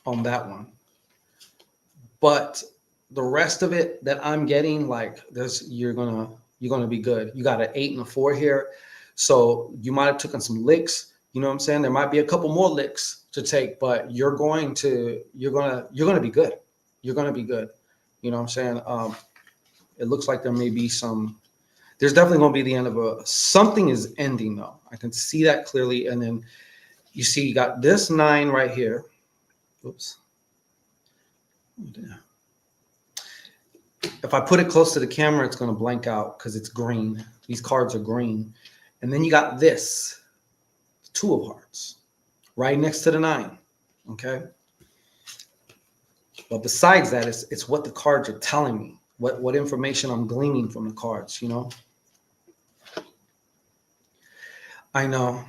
on that one. But the rest of it that I'm getting, like, you're gonna be good. You got an 8 and a 4 here, so you might have taken some licks. You know what I'm saying? There might be a couple more licks to take, but you're gonna be good. You're gonna be good. You know what I'm saying? It looks like there may be some. There's definitely gonna be the end of something is ending though. I can see that clearly, and then you see you got this 9 right here. Oops. If I put it close to the camera, it's going to blank out because it's green. These cards are green. And then you got this 2 of hearts right next to the 9. Okay. But besides that, it's what the cards are telling me, what information I'm gleaning from the cards, you know? I know.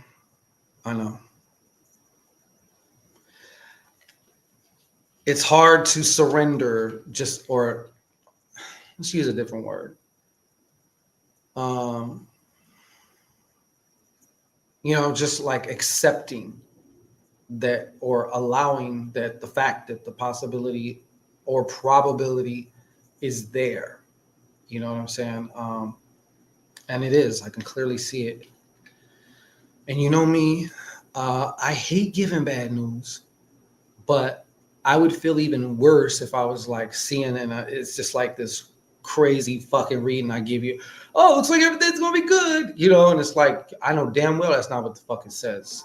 It's hard to surrender, or let's use a different word. Just like accepting that, or allowing that, the fact that the possibility or probability is there. You know what I'm saying? And it is. I can clearly see it. And you know me, I hate giving bad news, but I would feel even worse if I was like seeing, and it's just like this crazy fucking reading I give you. Oh, looks like everything's gonna be good, and it's like, I know damn well that's not what the fuck it says.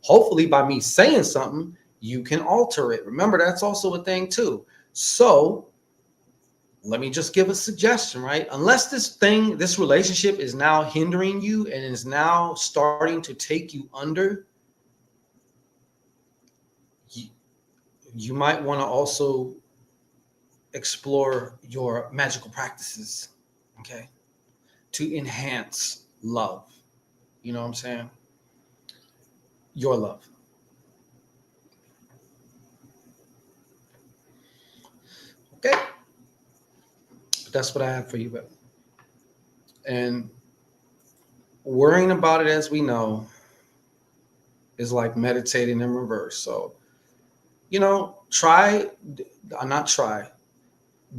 Hopefully by me saying something, you can alter it. Remember, that's also a thing too. So let me just give a suggestion, right? Unless this relationship is now hindering you and is now starting to take you under, you might want to also explore your magical practices, okay, to enhance love. You know what I'm saying? Your love. Okay. That's what I have for you, babe. And worrying about it, as we know, is like meditating in reverse. So,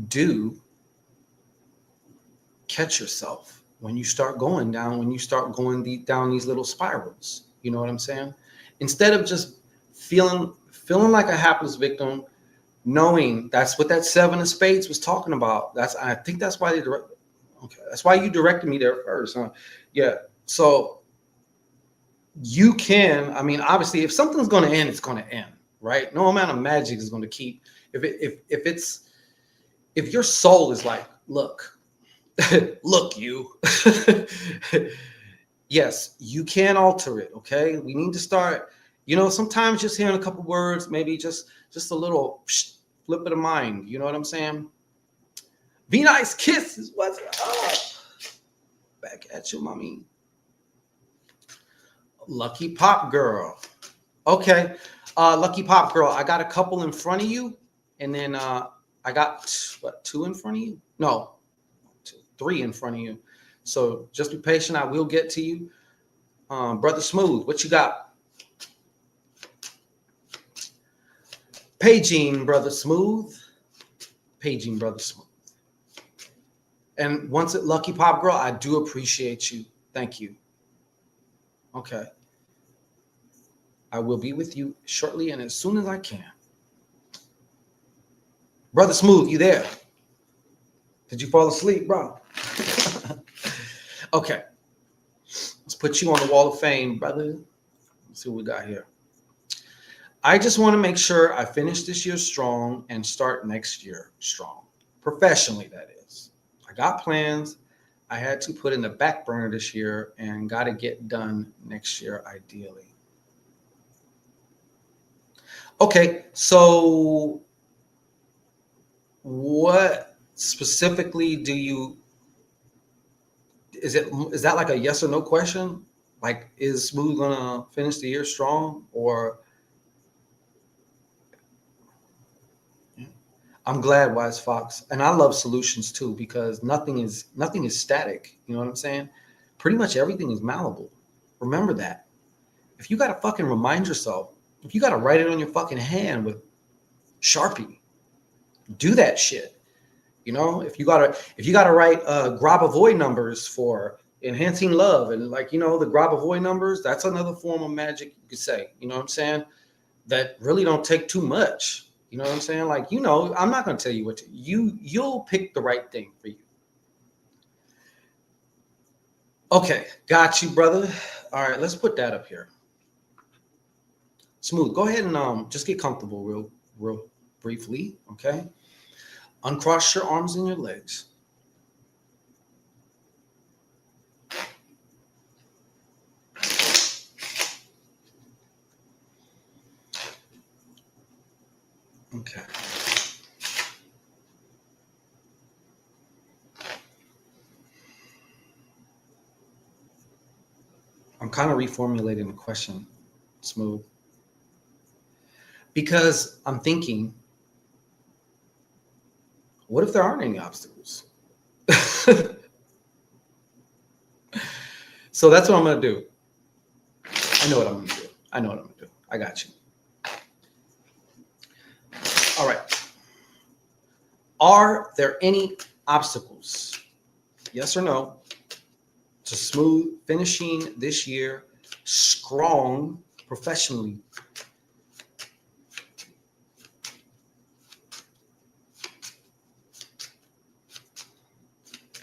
do catch yourself when you start going down, down these little spirals. You know what I'm saying? Instead of just feeling like a hapless victim, knowing that's what that 7 of spades was talking about. I think that's why that's why you directed me there first, huh? Yeah. So you can, obviously, if something's going to end, it's going to end, right? No amount of magic is going to keep. If your soul is like, look, you, yes, you can alter it. Okay. We need to start, sometimes just hearing a couple words, maybe just a little flip of the mind. You know what I'm saying? Be nice kisses. What's up? Back at you, mommy. Lucky pop girl. Okay. Lucky Pop Girl, I got a couple in front of you, and then I got two in front of you? No, three in front of you. So just be patient. I will get to you. Brother Smooth, what you got? Paging Brother Smooth. Paging Brother Smooth. And once at Lucky Pop Girl, I do appreciate you. Thank you. Okay. I will be with you shortly and as soon as I can. Brother Smooth, you there? Did you fall asleep, bro? Okay. Let's put you on the wall of fame, brother. Let's see what we got here. I just want to make sure I finish this year strong and start next year strong. Professionally, that is. I got plans I had to put in the back burner this year and got to get done next year, ideally. Okay, so what specifically do you, is that like a yes or no question? Like, is Smooth gonna finish the year strong? Or I'm glad, Wise Fox, and I love solutions too, because nothing is static. You know what I'm saying? Pretty much everything is malleable. Remember that. If you gotta fucking remind yourself, if you gotta write it on your fucking hand with Sharpie, do that shit. You know, if you gotta write Grabavoy numbers for enhancing love, and like, you know, the Grabavoy numbers, that's another form of magic, you could say. You know what I'm saying? That really don't take too much. You know what I'm saying? Like, you know, I'm not going to tell you what to, you'll pick the right thing for you. Okay, got you, brother. All right, let's put that up here. Smooth, go ahead and just get comfortable real briefly, okay? Uncross your arms and your legs. Okay. I'm kind of reformulating the question, Smooth, because I'm thinking, what if there aren't any obstacles? So that's what I'm going to do. I know what I'm going to do. I got you. All right. Are there any obstacles, yes or no, to Smooth finishing this year strong professionally?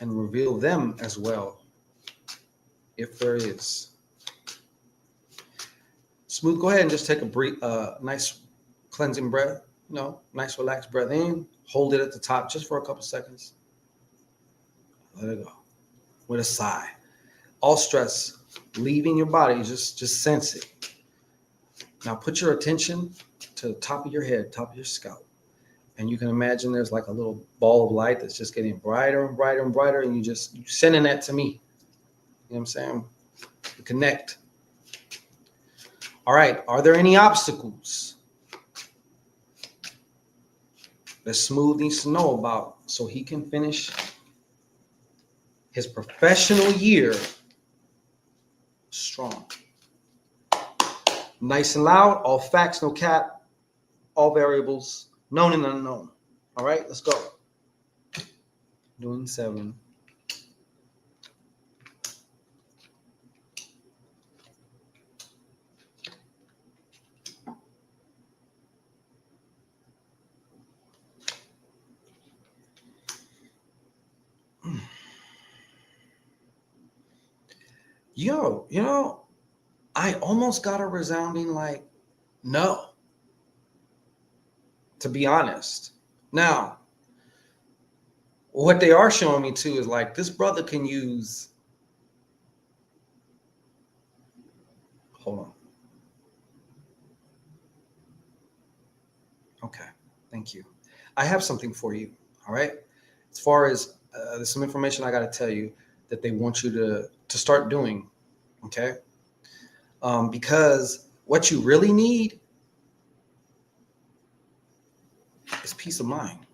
And reveal them as well, if there is. Smooth, go ahead and just take a brief, nice cleansing breath. You know, nice relaxed breath in. Hold it at the top just for a couple seconds. Let it go with a sigh. All stress leaving your body. Just sense it. Now put your attention to the top of your head, top of your scalp. And you can imagine there's like a little ball of light that's just getting brighter and brighter and brighter. And you're sending that to me. You know what I'm saying? Connect. All right. Are there any obstacles that Smooth needs to know about so he can finish his professional year strong? Nice and loud. All facts, no cap. All variables, known and unknown. All right, let's go. Doing 7. Yo, you know, I almost got a resounding like no, to be honest. Now, what they are showing me too is like this brother can use, hold on. Okay, thank you. I have something for you, all right? As far as there's some information I got to tell you that they want you to start doing, okay? Because what you really need It's peace of mind.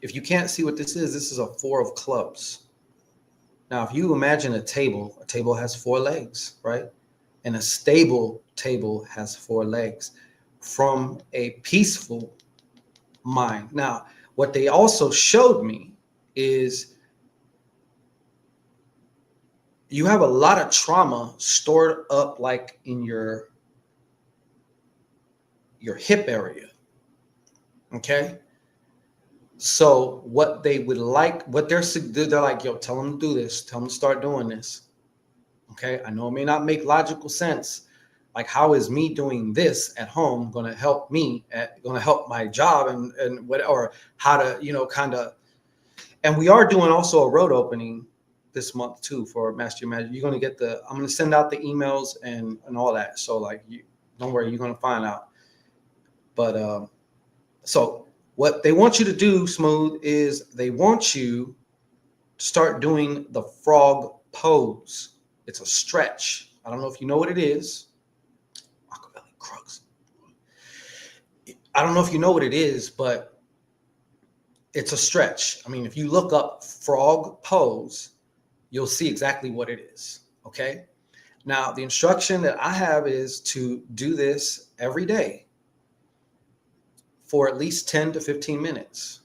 If you can't see what this is a 4 of clubs. Now, if you imagine a table has 4 legs, right? And a stable table has 4 legs from a peaceful mind. Now, what they also showed me is you have a lot of trauma stored up like in your hip area. Okay? So what they would like, what they're like, yo, tell them to do this. Tell them to start doing this. Okay? I know it may not make logical sense. Like, how is me doing this at home going to help me, going to help my job and what, or how to, you know, kind of, and we are doing also a road opening this month too for Master Your Magic. You're going to get I'm going to send out the emails and all that. So like, don't worry, you're going to find out. But, so what they want you to do, Smooth, is they want you to start doing the frog pose. It's a stretch. I don't know if you know what it is. I don't know if you know what it is, but it's a stretch. I mean, if you look up frog pose, you'll see exactly what it is. Okay. Now, the instruction that I have is to do this every day for at least 10 to 15 minutes.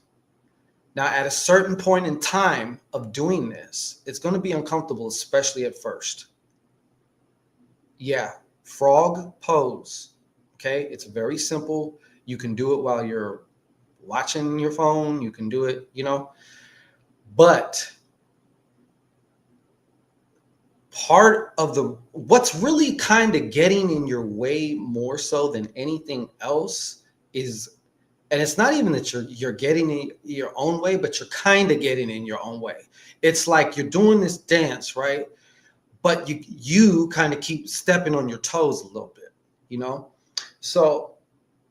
Now, at a certain point in time of doing this, it's going to be uncomfortable, especially at first. Yeah, frog pose. Okay, it's very simple. You can do it while you're watching your phone. You can do it, you know. But part of what's really kind of getting in your way more so than anything else is, and it's not even that you're getting in your own way, but you're kind of getting in your own way. It's like you're doing this dance, right? But you kind of keep stepping on your toes a little bit, you know? So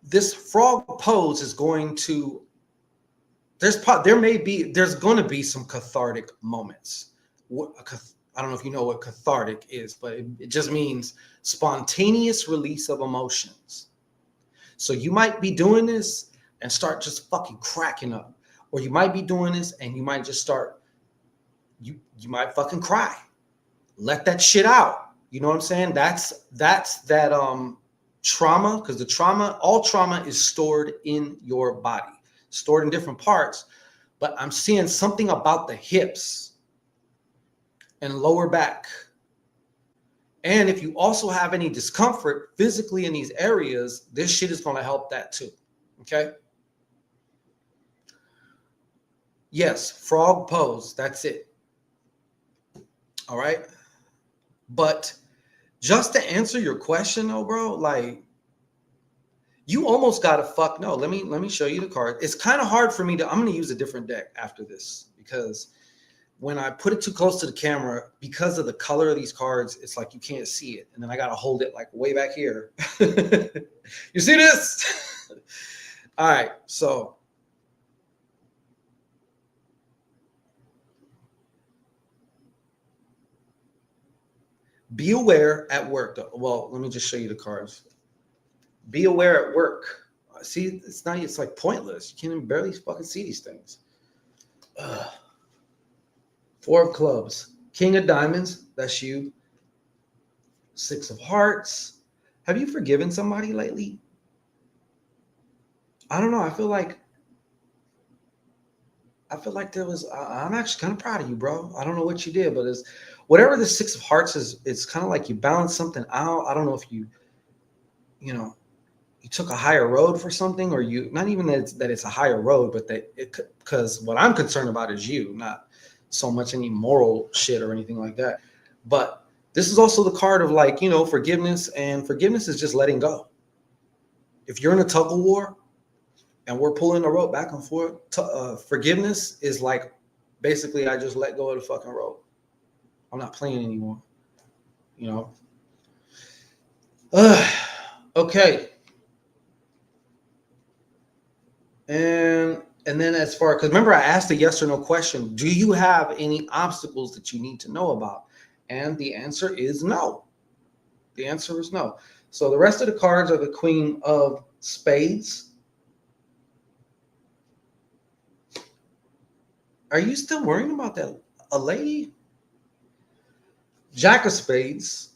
this frog pose is going to, there's going to be some cathartic moments. I don't know if you know what cathartic is, but it just means spontaneous release of emotions. So you might be doing this and start just fucking cracking up, or you might be doing this and you might just start, you might fucking cry. Let that shit out. You know what I'm saying? That's that trauma, because all trauma is stored in your body, stored in different parts. But I'm seeing something about the hips and lower back. And if you also have any discomfort physically in these areas, this shit is going to help that too. Okay? Yes, frog pose. That's it. All right? But just to answer your question though, bro, like, you almost got to no. Let me show you the card. It's kind of hard for me I'm going to use a different deck after this, because when I put it too close to the camera, because of the color of these cards, it's like you can't see it. And then I got to hold it like way back here. You see this? All right. So be aware at work, though. Well, let me just show you the cards. Be aware at work. See, it's like pointless. You can't even barely fucking see these things. 4 of clubs. King of diamonds. That's you. 6 of hearts. Have you forgiven somebody lately? I don't know. I feel like there was, I'm actually kind of proud of you, bro. I don't know what you did, but it's whatever the 6 of hearts is, it's kind of like you balanced something out. I don't know if you took a higher road for something, or not even that it's a higher road, but because what I'm concerned about is you, not so much any moral shit or anything like that. But this is also the card of, like, forgiveness, and forgiveness is just letting go. If you're in a tug of war and we're pulling the rope back and forth, forgiveness is like, basically, I just let go of the fucking rope. I'm not playing anymore, okay. And then because remember, I asked a yes or no question. Do you have any obstacles that you need to know about? And the answer is no. The answer is no. So the rest of the cards are the Queen of Spades. Are you still worrying about that? A lady? Jack of spades,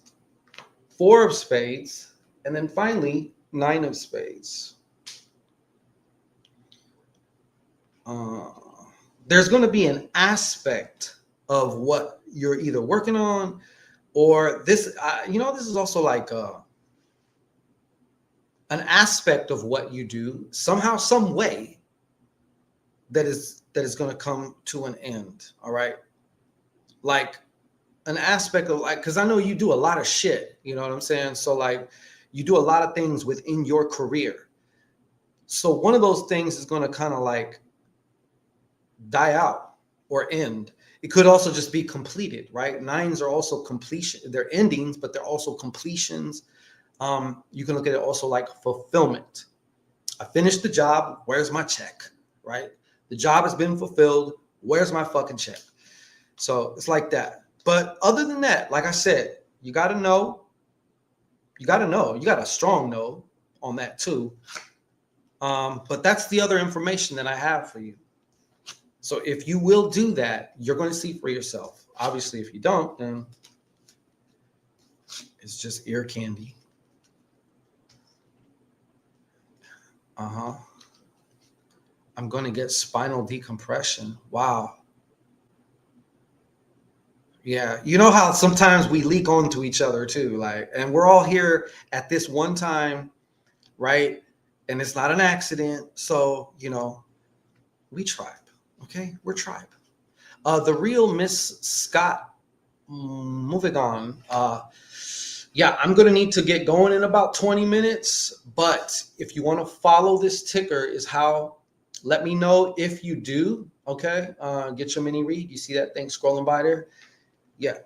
four of spades, and then finally, nine of spades. Uh, there's going to be an aspect of what you're either working on or this, this is also like an aspect of what you do somehow, some way that is going to come to an end. All right. Like an aspect of like, because I know you do a lot of shit. You know what I'm saying? So like you do a lot of things within your career. So one of those things is going to kind of like die out or end. It could also just be completed, right? Nines are also completion. They're endings, but they're also completions. You can look at it also like fulfillment. I finished the job. Where's my check? Right? The job has been fulfilled. Where's my fucking check? So it's like that. But other than that, like I said, you got to know. You got to know. You got a strong no on that too. But that's the other information that I have for you. So if you will do that, you're going to see for yourself. Obviously, if you don't, then it's just ear candy. I'm going to get spinal decompression. Wow. Yeah. You know how sometimes we leak onto each other too, like, and we're all here at this one time, right? And it's not an accident. So, we tribe. Okay. We're tribe. The real Miss Scott, moving on. Yeah, I'm going to need to get going in about 20 minutes. But if you want to follow this ticker is how, let me know if you do. Okay. Get your mini read. You see that thing scrolling by there? Yeah.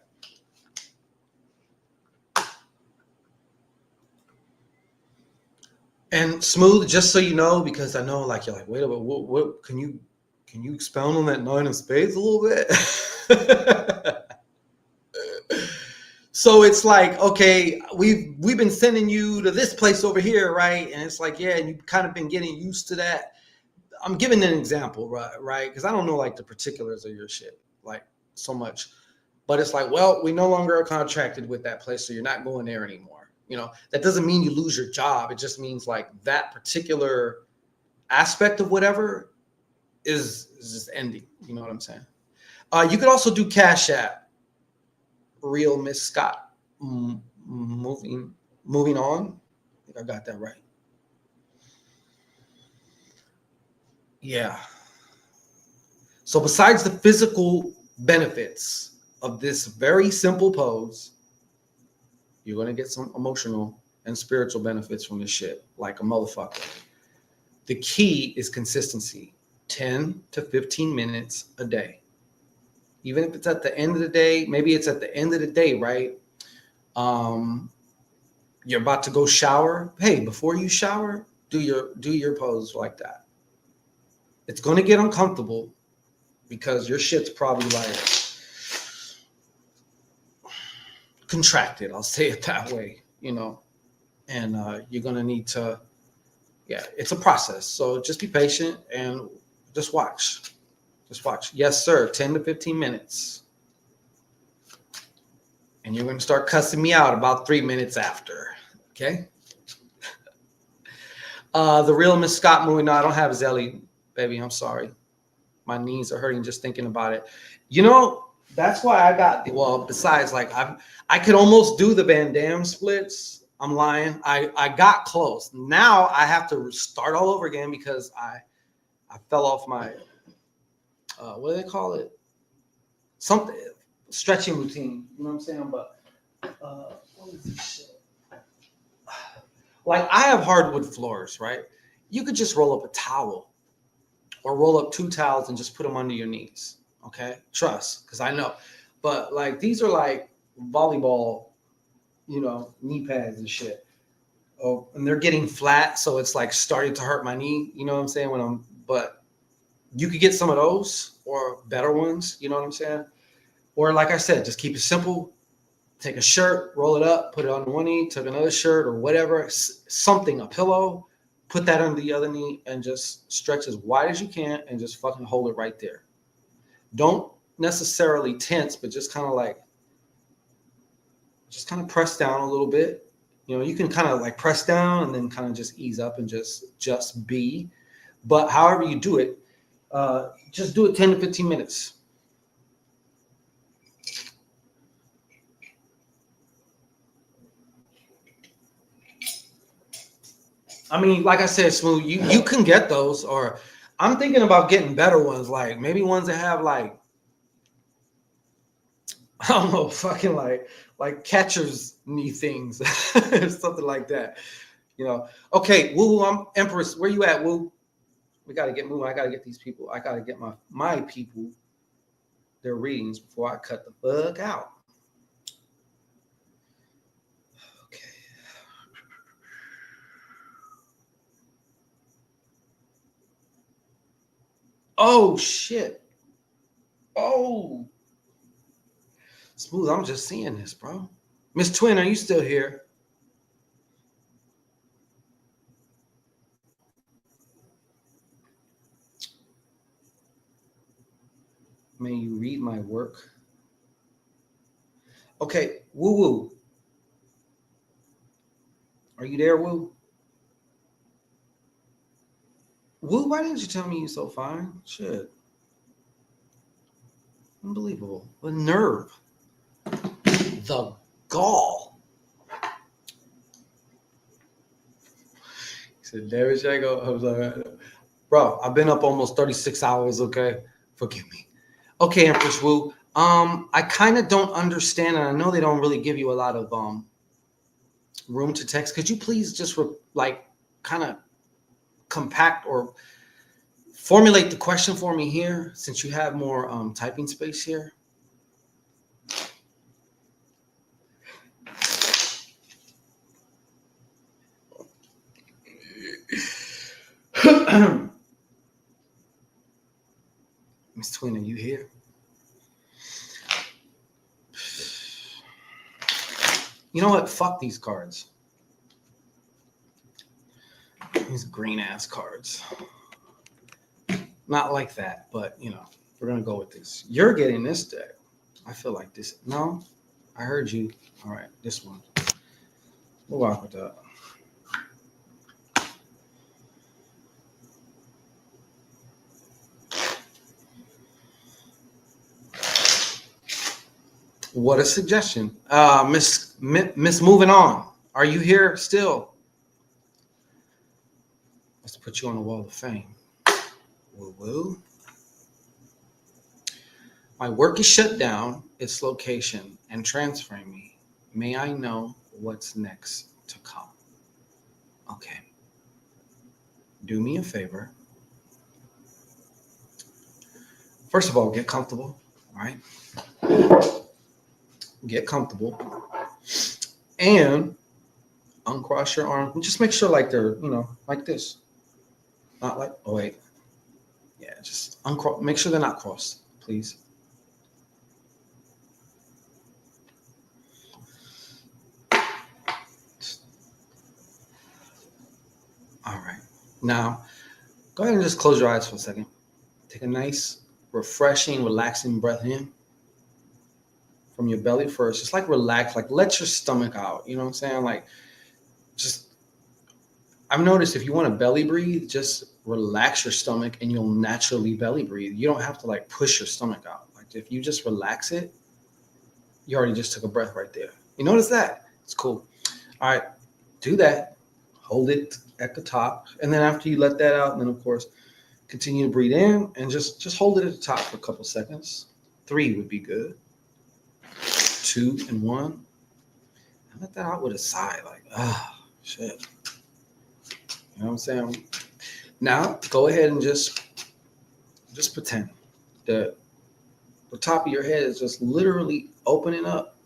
And Smooth, just so you know, because I know like you're like, wait a minute, what can you expound on that nine of spades a little bit? So it's like, okay, we've been sending you to this place over here, right? And it's like, yeah, and you've kind of been getting used to that. I'm giving an example, right? Because I don't know like the particulars of your shit like so much. But it's like, well, we no longer are contracted with that place, so you're not going there anymore. That doesn't mean you lose your job. It just means like that particular aspect of whatever is just ending. You know what I'm saying? You could also do Cash App, Real Miss Scott. Moving on. I think I got that right. Yeah. So besides the physical benefits of this very simple pose, you're going to get some emotional and spiritual benefits from this shit, like a motherfucker. The key is consistency, 10 to 15 minutes a day. Even if it's at the end of the day, maybe it's at the end of the day, right? You're about to go shower. Hey, before you shower, do your pose like that. It's going to get uncomfortable because your shit's probably like contracted. I'll say it that way, and you're going to need to, yeah, it's a process. So just be patient and just watch. Yes, sir. 10 to 15 minutes. And you're going to start cussing me out about 3 minutes after. Okay. The real Miss Scott movie. No, I don't have Zelly, baby. I'm sorry. My knees are hurting just thinking about it. That's why I got besides like I could almost do the Van Damme splits. I'm lying. I got close. Now I have to start all over again because I fell off my what do they call it? Something stretching routine. You know what I'm saying? But what is this shit? Like I have hardwood floors, right? You could just roll up a towel or roll up 2 towels and just put them under your knees. Okay, trust, because I know. But like these are like volleyball, knee pads and shit. Oh, and they're getting flat, so it's like starting to hurt my knee. You know what I'm saying? But you could get some of those or better ones. You know what I'm saying? Or like I said, just keep it simple. Take a shirt, roll it up, put it on one knee, take another shirt or whatever, something, a pillow, put that under the other knee, and just stretch as wide as you can, and just fucking hold it right there. Don't necessarily tense, but just kind of press down a little bit. You know, you can kind of like press down and then kind of just ease up and just be. But however you do it, just do it 10 to 15 minutes. I mean, like I said, Smooth, you can get those, or I'm thinking about getting better ones, like maybe ones that have like, I don't know, fucking like catcher's knee things, something like that. You know. Okay, Woo, I'm Empress. Where you at, Woo? We gotta get moving. I gotta get these people. I gotta get my people their readings before I cut the fuck out. Okay. Oh shit. Oh, Smooth. I'm just seeing this, bro. Miss Twin, are you still here? May you read my work. Okay, Woo Woo. Are you there, Woo? Woo, why didn't you tell me you so fine? Shit. Unbelievable. The nerve. The gall. He said, David Shango. I was like, bro, I've been up almost 36 hours, okay? Forgive me. Okay, Empress Woo. I kind of don't understand, and I know they don't really give you a lot of room to text. Could you please just kind of compact or formulate the question for me here, since you have more typing space here? Miss Twin, are you here? You know what? Fuck these cards. These green ass cards. Not like that, but you know, we're gonna go with this. You're getting this deck. I feel like this. No, I heard you. All right, this one. We'll walk with that. What a suggestion. Miss Moving On. Are you here still? Let's put you on the wall of fame. Woo woo. My work is shut down, its location, and transferring me. May I know what's next to come? Okay. Do me a favor. First of all, get comfortable, all right? Get comfortable. And uncross your arms. Just make sure like they're, like this. Not like, oh wait. Yeah, just uncross. Make sure they're not crossed, please. All right. Now, go ahead and just close your eyes for a second. Take a nice, refreshing, relaxing breath in from your belly first. Just like relax, like let your stomach out. You know what I'm saying? Like, just, I've noticed if you want to belly breathe, just relax your stomach and you'll naturally belly breathe. You don't have to like push your stomach out. Like if you just relax it, you already just took a breath right there. You notice that? It's cool. All right, do that. Hold it at the top. And then after you let that out, and then of course, continue to breathe in and just hold it at the top for a couple seconds. 3 would be good. 2 and 1. And let that out with a sigh, like, shit. You know what I'm saying? Now, go ahead and just pretend that the top of your head is just literally opening up.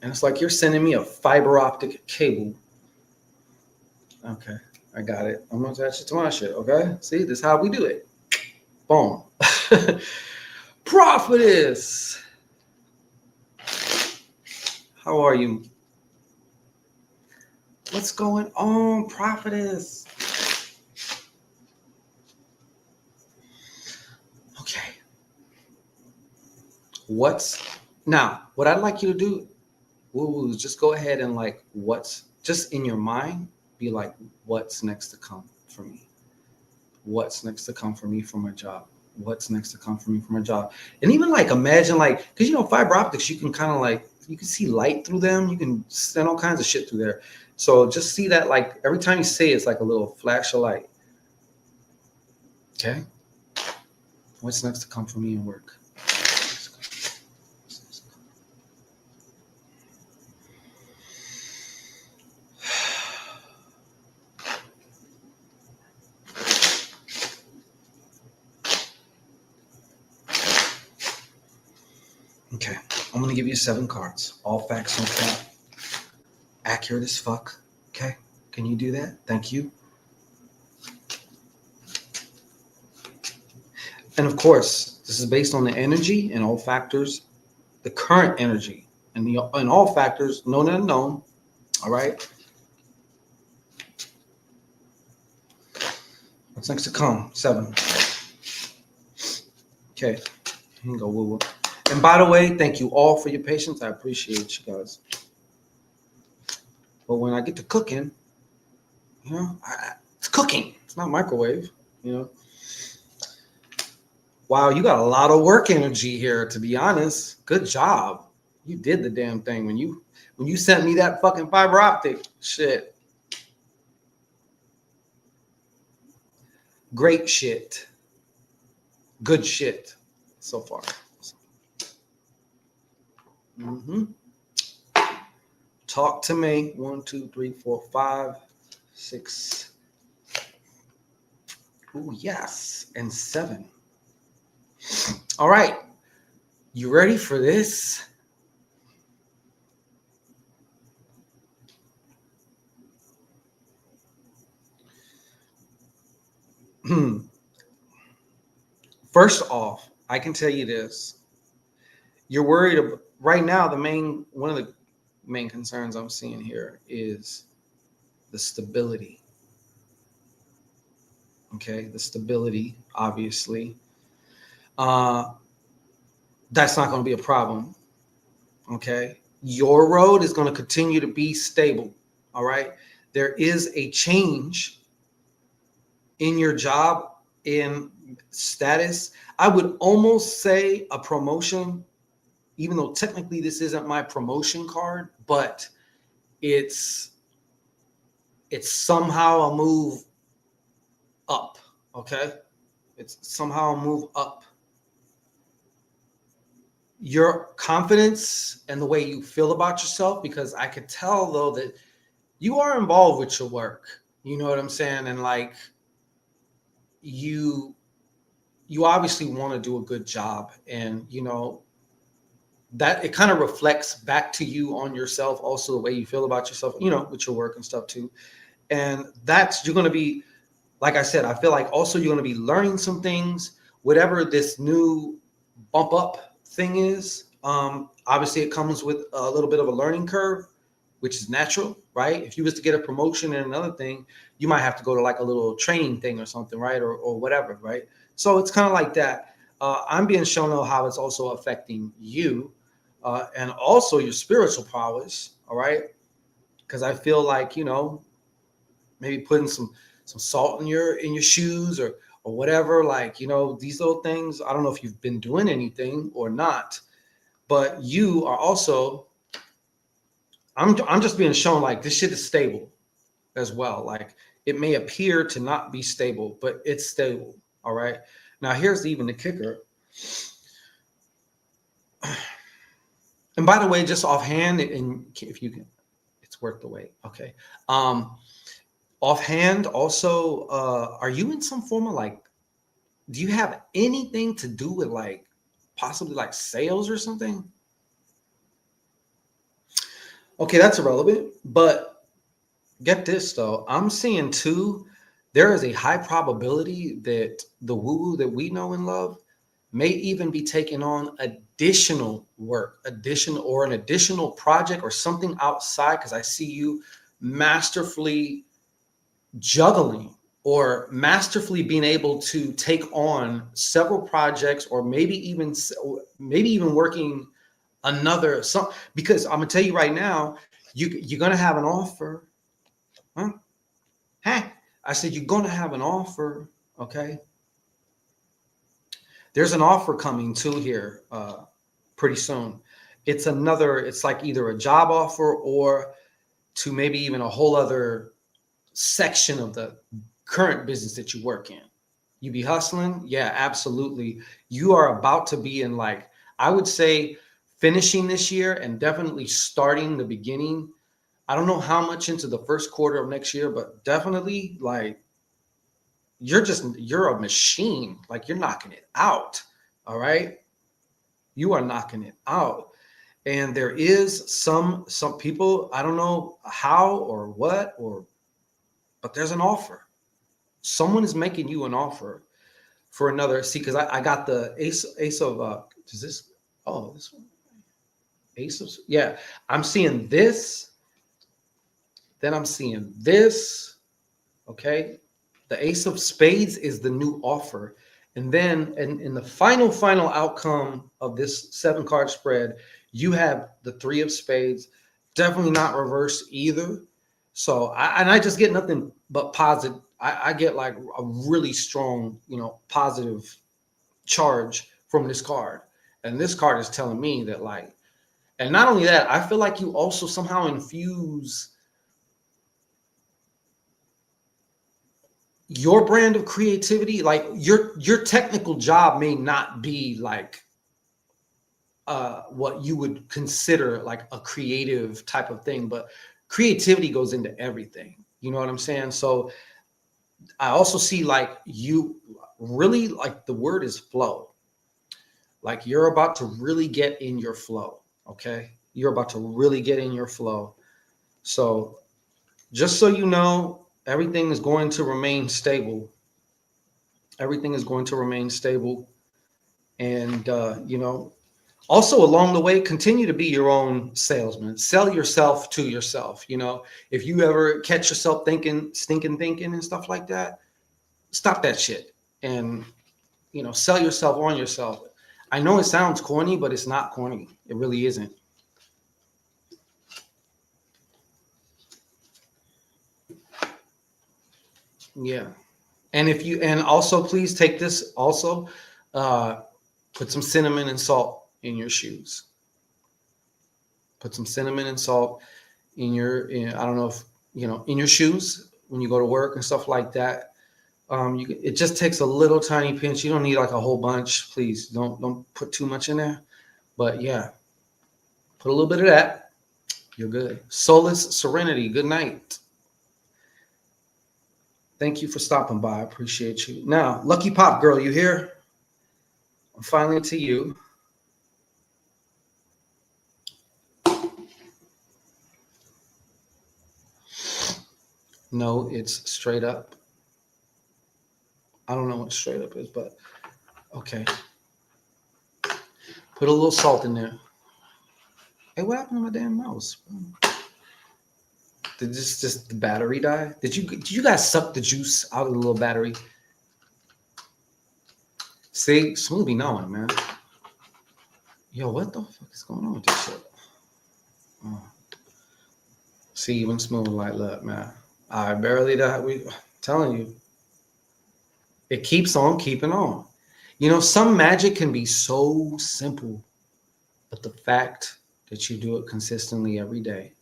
And it's like you're sending me a fiber optic cable. Okay, I got it. I'm going to attach it to my shit, okay? See, this is how we do it. Boom. Prophetess. How are you? What's going on, Prophetess? Okay. What I'd like you to do, woo, just go ahead and like, what's just in your mind, be like, what's next to come for me? What's next to come for me for my job? What's next to come for me for my job? And even like imagine like, because you know, fiber optics, you can kind of like, you can see light through them. You can send all kinds of shit through there. So just see that like every time you say it's like a little flash of light. Okay. What's next to come for me in work? Okay, I'm gonna give you 7 cards. All facts, no cap. Accurate as fuck. Okay, can you do that? Thank you. And of course, this is based on the energy and all factors, the current energy, and all factors, known and unknown. All right. What's next to come? 7. Okay, here you go, woo woo. And by the way, thank you all for your patience. I appreciate you guys. But when I get to cooking, you know, it's cooking. It's not microwave, you know. Wow, you got a lot of work energy here, to be honest. Good job. You did the damn thing when you sent me that fucking fiber optic shit. Great shit. Good shit so far. Talk to me. 1, 2, 3, 4, 5, 6. Oh, yes. And 7. All right. You ready for this? First off, I can tell you this. You're worried about, right now, one of the main concerns I'm seeing here is the stability. Okay, the stability, obviously. That's not going to be a problem. Okay, your road is going to continue to be stable. All right, there is a change in your job, in status. I would almost say a promotion, even though technically this isn't my promotion card, but it's somehow a move up. Okay, it's somehow a move up. Your confidence and the way you feel about yourself, because I could tell though that you are involved with your work. You know what I'm saying? And like you obviously want to do a good job, and you know that it kind of reflects back to you on yourself, also the way you feel about yourself, you know, with your work and stuff too. And that's, you're going to be, like I said, I feel like also you're going to be learning some things, whatever this new bump up thing is. Obviously it comes with a little bit of a learning curve, which is natural, right? If you was to get a promotion and another thing, you might have to go to like a little training thing or something, right? Or whatever, right? So it's kind of like that. I'm being shown how it's also affecting you, and also your spiritual prowess, all right? Because I feel like, you know, maybe putting some salt in your shoes or whatever, like, you know, these little things. I don't know if you've been doing anything or not, but you are also, I'm just being shown like this shit is stable as well. Like it may appear to not be stable, but it's stable. All right. Now here's even the kicker. And by the way, just offhand, and if you can, it's worth the wait. Okay. Offhand, also, are you in some form of like, do you have anything to do with like possibly like sales or something? Okay, that's irrelevant. But get this though, I'm seeing too, there is a high probability that the woo-woo that we know and love may even be taking on additional work, an additional project or something outside, because I see you masterfully juggling or masterfully being able to take on several projects, or maybe even working another some, because I'm gonna tell you right now, you're gonna have an offer. Huh? Hey, I said you're gonna have an offer. Okay, there's an offer coming too here pretty soon. It's like either a job offer or to maybe even a whole other section of the current business that you work in. You be hustling? Yeah, absolutely. You are about to be in, like, I would say, finishing this year and definitely starting the beginning. I don't know how much into the first quarter of next year, but definitely, like, you're a machine. Like, you're knocking it out. All right. You are knocking it out. And there is some people, I don't know how or what, or but there's an offer. Someone is making you an offer for another. See, because I got the ace of does this, oh, this one, ace of, yeah, I'm seeing this, then I'm seeing this. Okay, the ace of spades is the new offer. And then in the final outcome of this 7 card spread, you have the 3 of spades, definitely not reverse either. So I just get nothing but positive. I get like a really strong, positive charge from this card. And this card is telling me that, like, and not only that, I feel like you also somehow infuse your brand of creativity. Like, your technical job may not be like what you would consider like a creative type of thing, but creativity goes into everything. You know what I'm saying? So I also see, like, you really, like, the word is flow. Like, you're about to really get in your flow. Okay. You're about to really get in your flow. So just so you know, everything is going to remain stable. Everything is going to remain stable. And, also along the way, continue to be your own salesman. Sell yourself to yourself. If you ever catch yourself stinking thinking and stuff like that, stop that shit and, sell yourself on yourself. I know it sounds corny, but it's not corny. It really isn't. Yeah. And also please take this also, uh, put some cinnamon and salt in your shoes. Put some cinnamon and salt I don't know if, in your shoes when you go to work and stuff like that. It just takes a little tiny pinch. You don't need like a whole bunch. Please don't put too much in there. But yeah, put a little bit of that. You're good. Solace, serenity. Good night. Thank you for stopping by. I appreciate you. Now, Lucky Pop Girl, you here? I'm finally to you. No, it's straight up. I don't know what straight up is, but okay. Put a little salt in there. Hey, what happened to my damn mouse? Did just the battery die? Did you guys suck the juice out of the little battery? See, Smoothie knowing, man. Yo, what the fuck is going on with this shit? Oh. See, even Smooth like, look, man. I barely died. Telling you, it keeps on keeping on. Some magic can be so simple, but the fact that you do it consistently every day.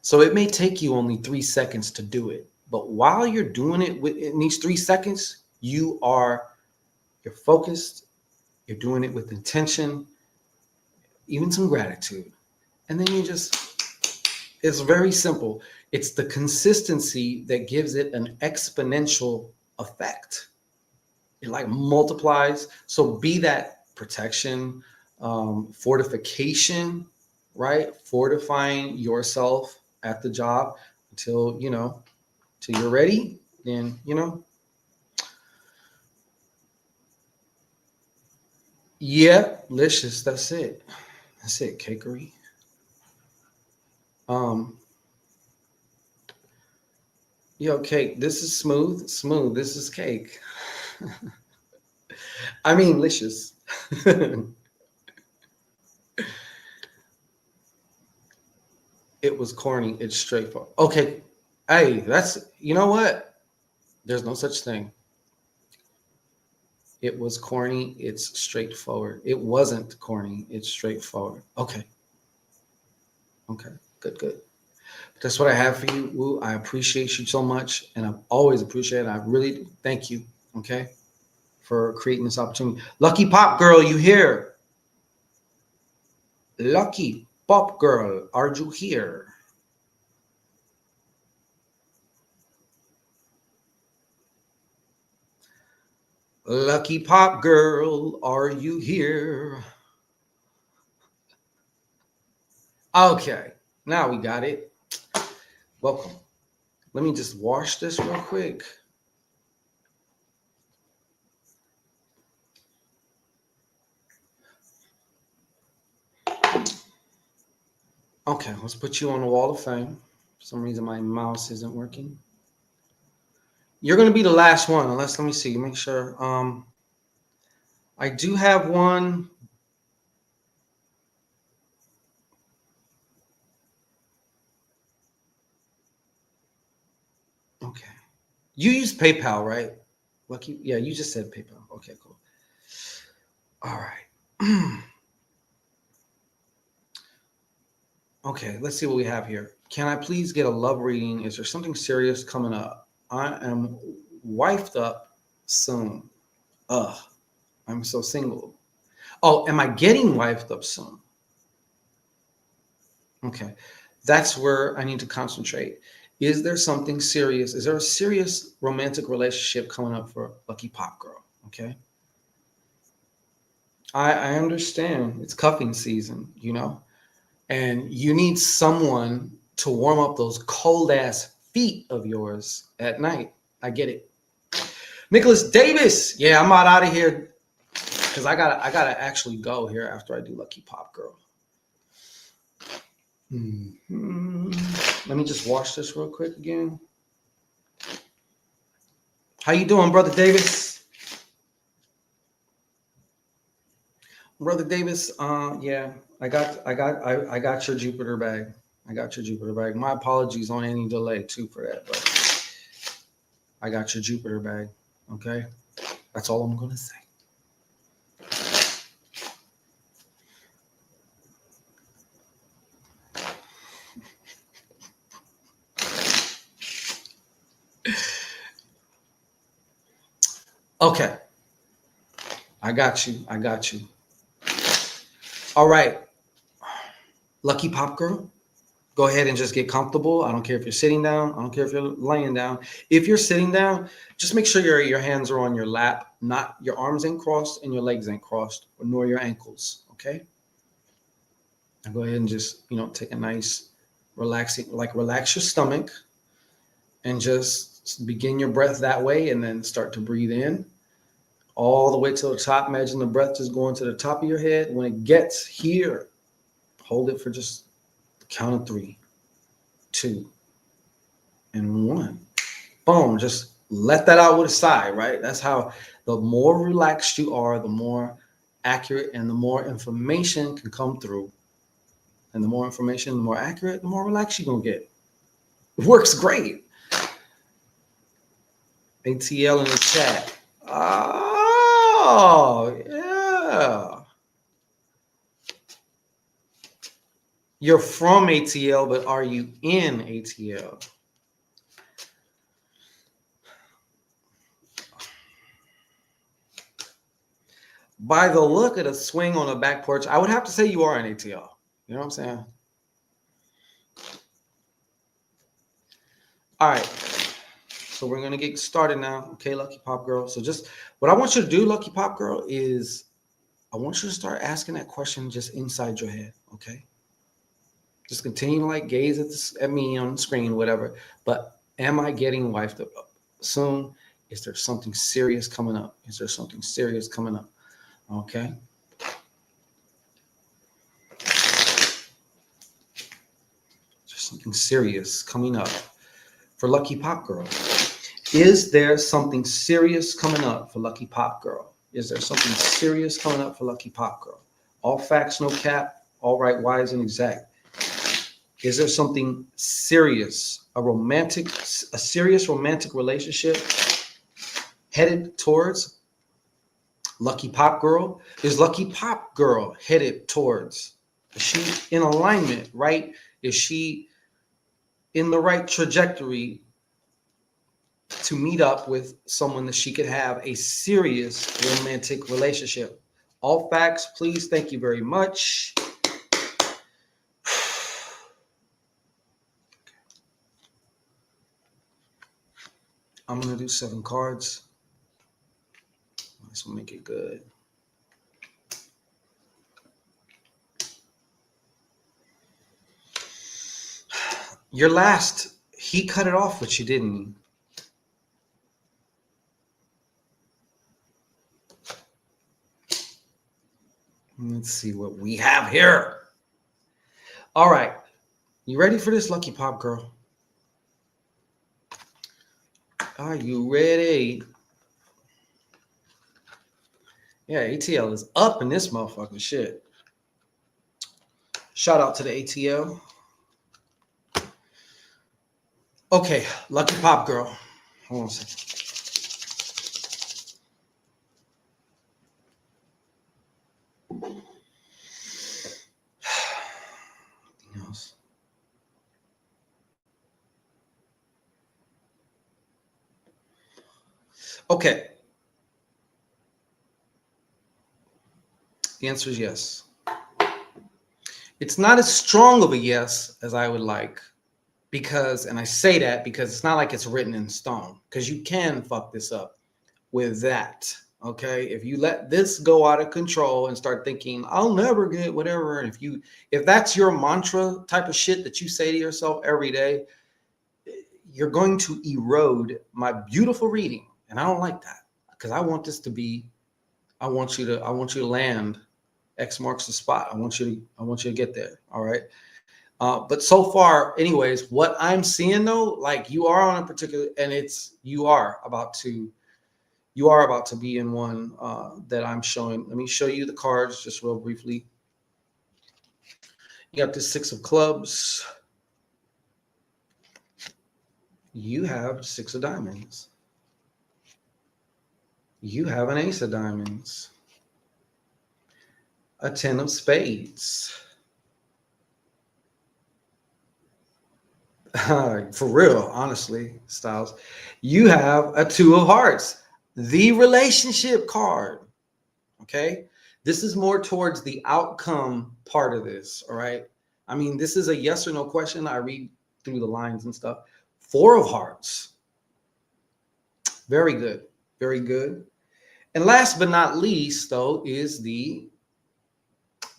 So it may take you only 3 seconds to do it, but while you're doing it in these 3 seconds, you're focused, you're doing it with intention, even some gratitude. And then it's very simple. It's the consistency that gives it an exponential effect. It like multiplies. So be that protection, fortification, right? Fortifying yourself at the job until you're ready. Then, yeah, licious. That's it. That's it. Cakery. Yo, cake. This is smooth. Smooth. This is cake. I mean, licious. It was corny. It's straightforward. Okay. Hey, that's, you know what? There's no such thing. It was corny. It's straightforward. It wasn't corny. It's straightforward. Okay. Okay. Good, good. That's what I have for you, Woo. I appreciate you so much. And I've always appreciated it. I really thank you. Okay. For creating this opportunity. Lucky Pop Girl, you here? Lucky Pop Girl, are you here? Lucky Pop Girl, are you here? Okay, now we got it. Welcome. Let me just wash this real quick. Okay, let's put you on the wall of fame. For some reason, my mouse isn't working. You're going to be the last one, unless, let me see, make sure. I do have one. Okay. You use PayPal, right? Lucky? Yeah, you just said PayPal. Okay, cool. All right. Okay, let's see what we have here. Can I please get a love reading? Is there something serious coming up? I am wifed up soon. Ugh, I'm so single. Oh, am I getting wifed up soon? Okay, that's where I need to concentrate. Is there something serious? Is there a serious romantic relationship coming up for Lucky Pop Girl? Okay, I understand it's cuffing season, you know, and you need someone to warm up those cold ass feet of yours at night. I get it. Nicholas Davis. Yeah, I'm out of here because I gotta actually go here after I do Lucky Pop Girl. Let me just wash this real quick again. How you doing, Brother Davis? Brother Davis, yeah, I got your Jupiter bag. I got your Jupiter bag. My apologies on any delay too for that, but I got your Jupiter bag. Okay, that's all I'm gonna say. Okay, I got you. I got you. All right, Lucky Pop Girl. Go ahead and just get comfortable. I don't care if you're sitting down. I don't care if you're laying down. If you're sitting down, just make sure your hands are on your lap, not your arms ain't crossed and your legs ain't crossed, nor your ankles. Okay. Now go ahead and just take a nice relaxing, like relax your stomach, and just begin your breath that way, and then start to breathe in all the way to the top. Imagine the breath just going to the top of your head. When it gets here, hold it for just the count of 3, 2, and 1. Boom. Just let that out with a sigh, right? That's how the more relaxed you are, the more accurate and the more information can come through. And the more information, the more accurate, the more relaxed you're going to get. It works great. ATL in the chat. Oh, yeah. You're from ATL, but are you in ATL? By the look of the swing on the back porch, I would have to say you are in ATL. You know what I'm saying? All right. So we're going to get started now. Okay, Lucky Pop Girl. So just what I want you to do, Lucky Pop Girl, is I want you to start asking that question just inside your head. Okay. Just continue to like gaze at me on the screen, whatever. But am I getting wifed up soon? Is there something serious coming up? Is there something serious coming up? Okay. There's something serious coming up. for Lucky Pop Girl? Is there something serious coming up for Lucky Pop Girl? Is there something serious coming up for Lucky Pop Girl? All facts, no cap, all right, wise, and exact. Is there something serious, a serious romantic relationship headed towards Lucky Pop Girl? Is Lucky Pop Girl headed towards? Is she in alignment, right? Is she in the right trajectory to meet up with someone that she could have a serious romantic relationship? All facts, please. Thank you very much. I'm going to do 7 cards. This will make it good. Your last, he cut it off with you, didn't he? Let's see what we have here. All right. You ready for this, Lucky Pop Girl? Are you ready? Yeah, ATL is up in this motherfucking shit. Shout out to the ATL. Okay, Lucky Pop Girl. Hold on a second. Anything else? Okay. The answer is yes. It's not as strong of a yes as I would like, because, and I say that because it's not like it's written in stone, because you can fuck this up with that. Okay. If you let this go out of control and start thinking, I'll never get whatever. And if that's your mantra type of shit that you say to yourself every day, you're going to erode my beautiful reading. And I don't like that, because I want this to be, I want you to land. X marks the spot. I want you to get there. All right. But so far, anyways, what I'm seeing though, like you are on a particular, and you are about to be in one that I'm showing. Let me show you the cards just real briefly. You got the 6 of clubs. You have 6 of diamonds. You have an ace of diamonds. A 10 of spades. For real, honestly, Styles. You have a 2 of hearts, the relationship card. Okay. This is more towards the outcome part of this. All right. I mean, this is a yes or no question. I read through the lines and stuff. 4 of hearts. Very good. Very good. And last but not least, though, is the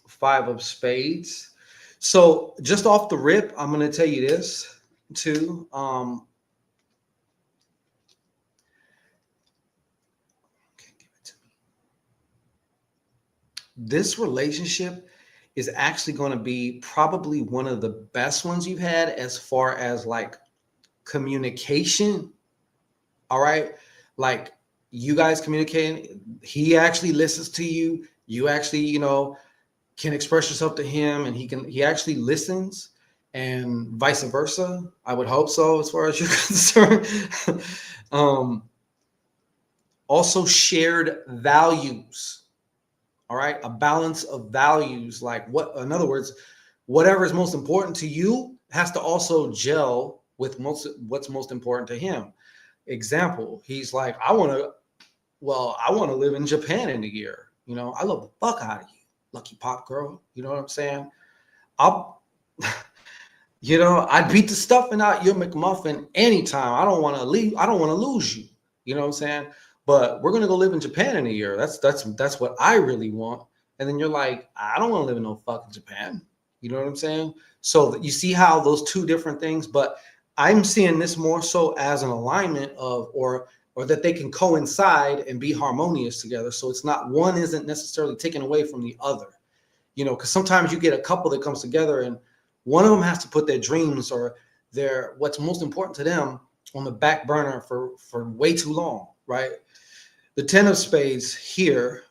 5 of spades. So just off the rip, I'm going to tell you this too. Okay, give it to me. This relationship is actually going to be probably one of the best ones you've had as far as like communication. All right. Like you guys communicating, he actually listens to you. You actually, can express yourself to him, and he actually listens, and vice versa. I would hope so, as far as you're concerned. Also shared values. All right. A balance of values. Like in other words, whatever is most important to you has to also gel with what's most important to him. Example, he's like, I want to live in Japan in a year. I love the fuck out of you, Lucky Pop Girl. You know what I'm saying? I'd beat the stuffing out your McMuffin anytime. I don't want to leave. I don't want to lose you. You know what I'm saying? But we're going to go live in Japan in a year. That's what I really want. And then you're like, I don't want to live in no fucking Japan. You know what I'm saying? So you see how those two different things, but I'm seeing this more so as an alignment of, or that they can coincide and be harmonious together. So it's not, one isn't necessarily taken away from the other, because sometimes you get a couple that comes together and one of them has to put their dreams or what's most important to them on the back burner for way too long, right? The 10 of spades here.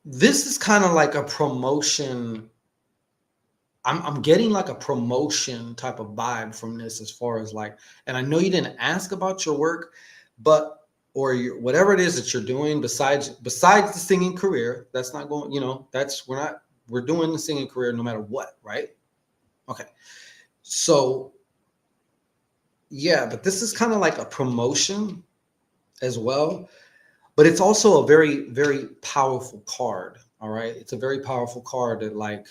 This is kind of like a promotion. I'm getting like a promotion type of vibe from this, as far as like, and I know you didn't ask about your work, but or your whatever it is that you're doing besides the singing career. That's not going, that's we're doing the singing career no matter what, right? Okay. So yeah, but this is kind of like a promotion as well, but it's also a very, very powerful card. All right. It's a very powerful card that like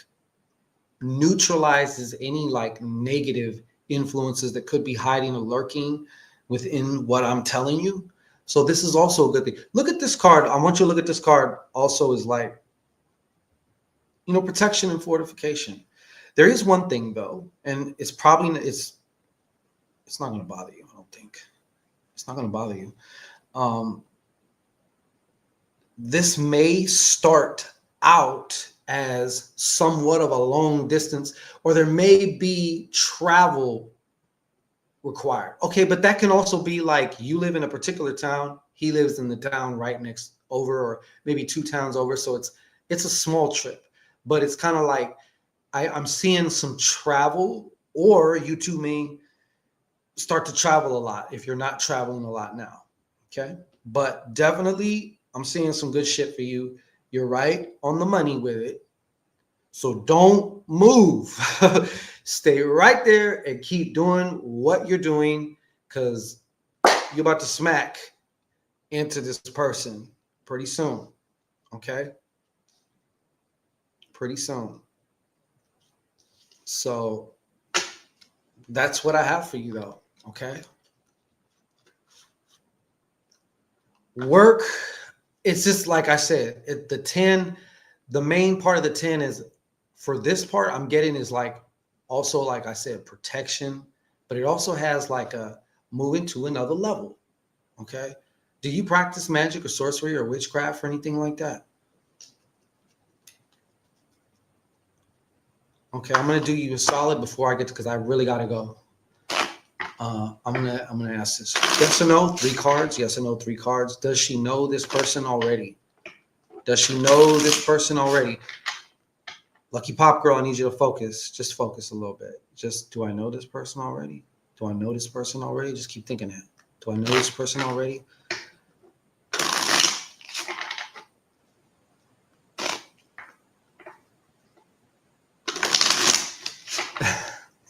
neutralizes any like negative influences that could be hiding or lurking within what I'm telling you. So this is also a good thing. Look at this card. I want you to look at this card also as like, protection and fortification. There is one thing though, and it's not going to bother you. I don't think it's not going to bother you. This may start out as somewhat of a long distance, or there may be travel required. Okay, but that can also be like you live in a particular town, he lives in the town right next over, or maybe 2 towns over. So it's a small trip, but it's kind of like I'm seeing some travel, or you two may start to travel a lot if you're not traveling a lot now. Okay, but definitely I'm seeing some good shit for you. You're right on the money with it. So don't move. Stay right there and keep doing what you're doing, because you're about to smack into this person pretty soon. Okay? Pretty soon. So that's what I have for you though. Okay? Work, it's just like I said, the 10, the main part of the 10 is, for this part I'm getting is like, also like I said, protection, but it also has like a moving to another level. Okay. Do you practice magic or sorcery or witchcraft or anything like that? Okay, I'm gonna do you a solid before I get to, because I really gotta go. I'm gonna ask this. Yes or no? 3 cards. Yes or no? 3 cards. Does she know this person already? Does she know this person already? Lucky Pop Girl, I need you to focus. Just focus a little bit. Just, do I know this person already? Do I know this person already? Just keep thinking that. Do I know this person already?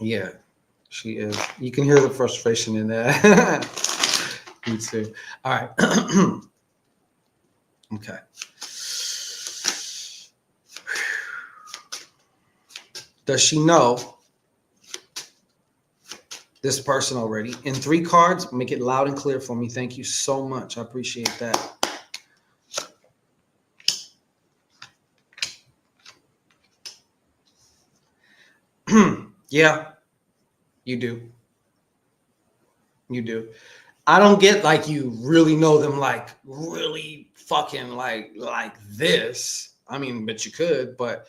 Yeah, she is. You can hear the frustration in that. Me too. All right. Okay. Does she know this person already? In 3 cards, make it loud and clear for me. Thank you so much. I appreciate that. Yeah, you do. You do. I don't get like you really know them like really fucking like this. I mean, but you could, but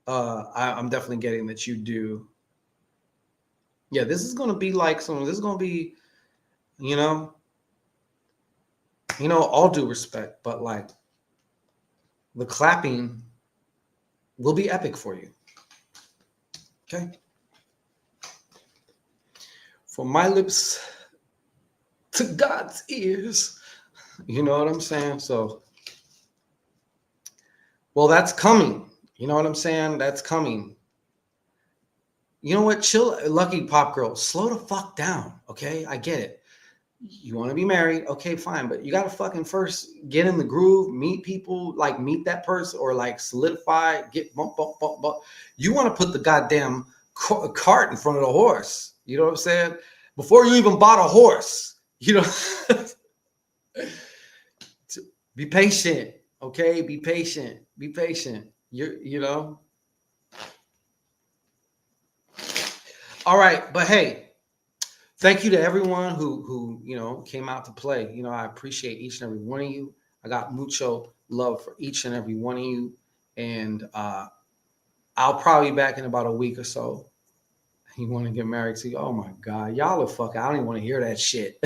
I'm definitely getting that you do. Yeah, this is gonna be like some. This is gonna be, you know, all due respect, but like the clapping will be epic for you. Okay. From my lips to God's ears. You know what I'm saying? So, well, that's coming. You know what I'm saying? That's coming. You know what? Chill, Lucky Pop Girl. Slow the fuck down. Okay. I get it. You want to be married. Okay, fine. But you got to fucking first get in the groove, meet people, like meet that person, or like solidify, get bump, bump, bump, bump. You want to put the goddamn cart in front of the horse. You know what I'm saying? Before you even bought a horse, be patient. Okay. Be patient. Be patient. All right. But hey, thank you to everyone who came out to play. I appreciate each and every one of you. I got mucho love for each and every one of you. And I'll probably be back in about a week or so. You want to get married to you? Oh my God, y'all are fucking. I don't even want to hear that shit.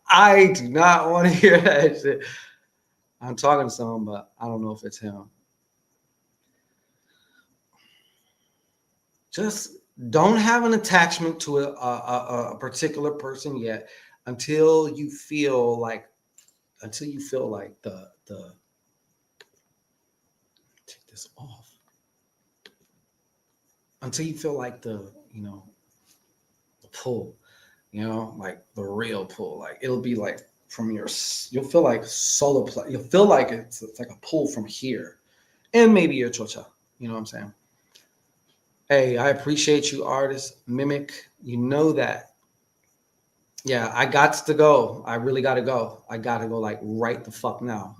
I do not want to hear that shit. I'm talking to someone, but I don't know if it's him. Just don't have an attachment to a particular person yet until you feel like the take this off. Until you feel like the pull, like the real pull. Like it'll be like from you'll feel like solar play. You'll feel like it's like a pull from here, and maybe your chocha. You know what I'm saying? Hey, I appreciate you, artist Mimic. You know that. Yeah, I got to go. I really got to go. I got to go like right the fuck now.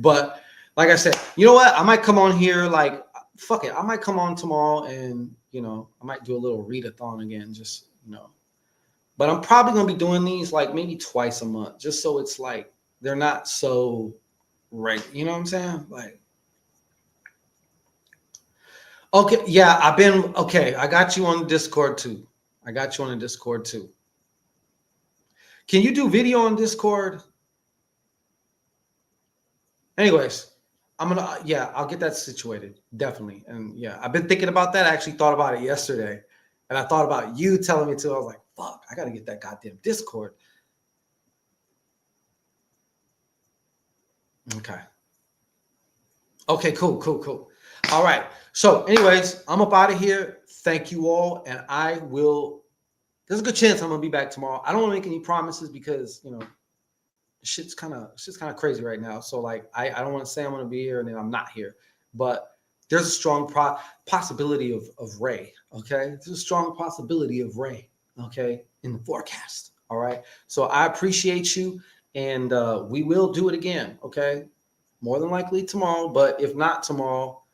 But like I said, you know what? I might come on here like fuck it. I might come on tomorrow and I might do a little readathon again. Just but I'm probably gonna be doing these like maybe twice a month, just so it's like they're not so right. You know what I'm saying? Like, okay, yeah, I got you on Discord too. I got you on the Discord too. Can you do video on Discord? Anyways, I'll get that situated. Definitely. And yeah, I've been thinking about that. I actually thought about it yesterday. And I thought about you telling me to. I was like, fuck, I gotta get that goddamn Discord. Okay. Okay, cool. All right. So, anyways, I'm up out of here. Thank you all. And there's a good chance I'm gonna be back tomorrow. I don't want to make any promises because shit's kind of crazy right now. So like I don't want to say I'm going to be here and then I'm not here, but there's a strong possibility of Ray. Okay, there's a strong possibility of Ray. Okay, in the forecast. All right. So I appreciate you, and we will do it again. Okay, more than likely tomorrow, but if not tomorrow,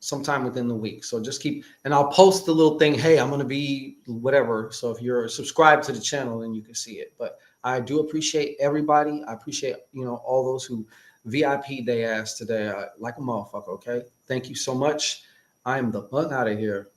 sometime within the week. So just and I'll post the little thing. Hey, I'm going to be whatever. So if you're subscribed to the channel, then you can see it. But I do appreciate everybody. I appreciate, all those who VIP they asked today. Like a motherfucker. Okay. Thank you so much. I am the fuck out of here.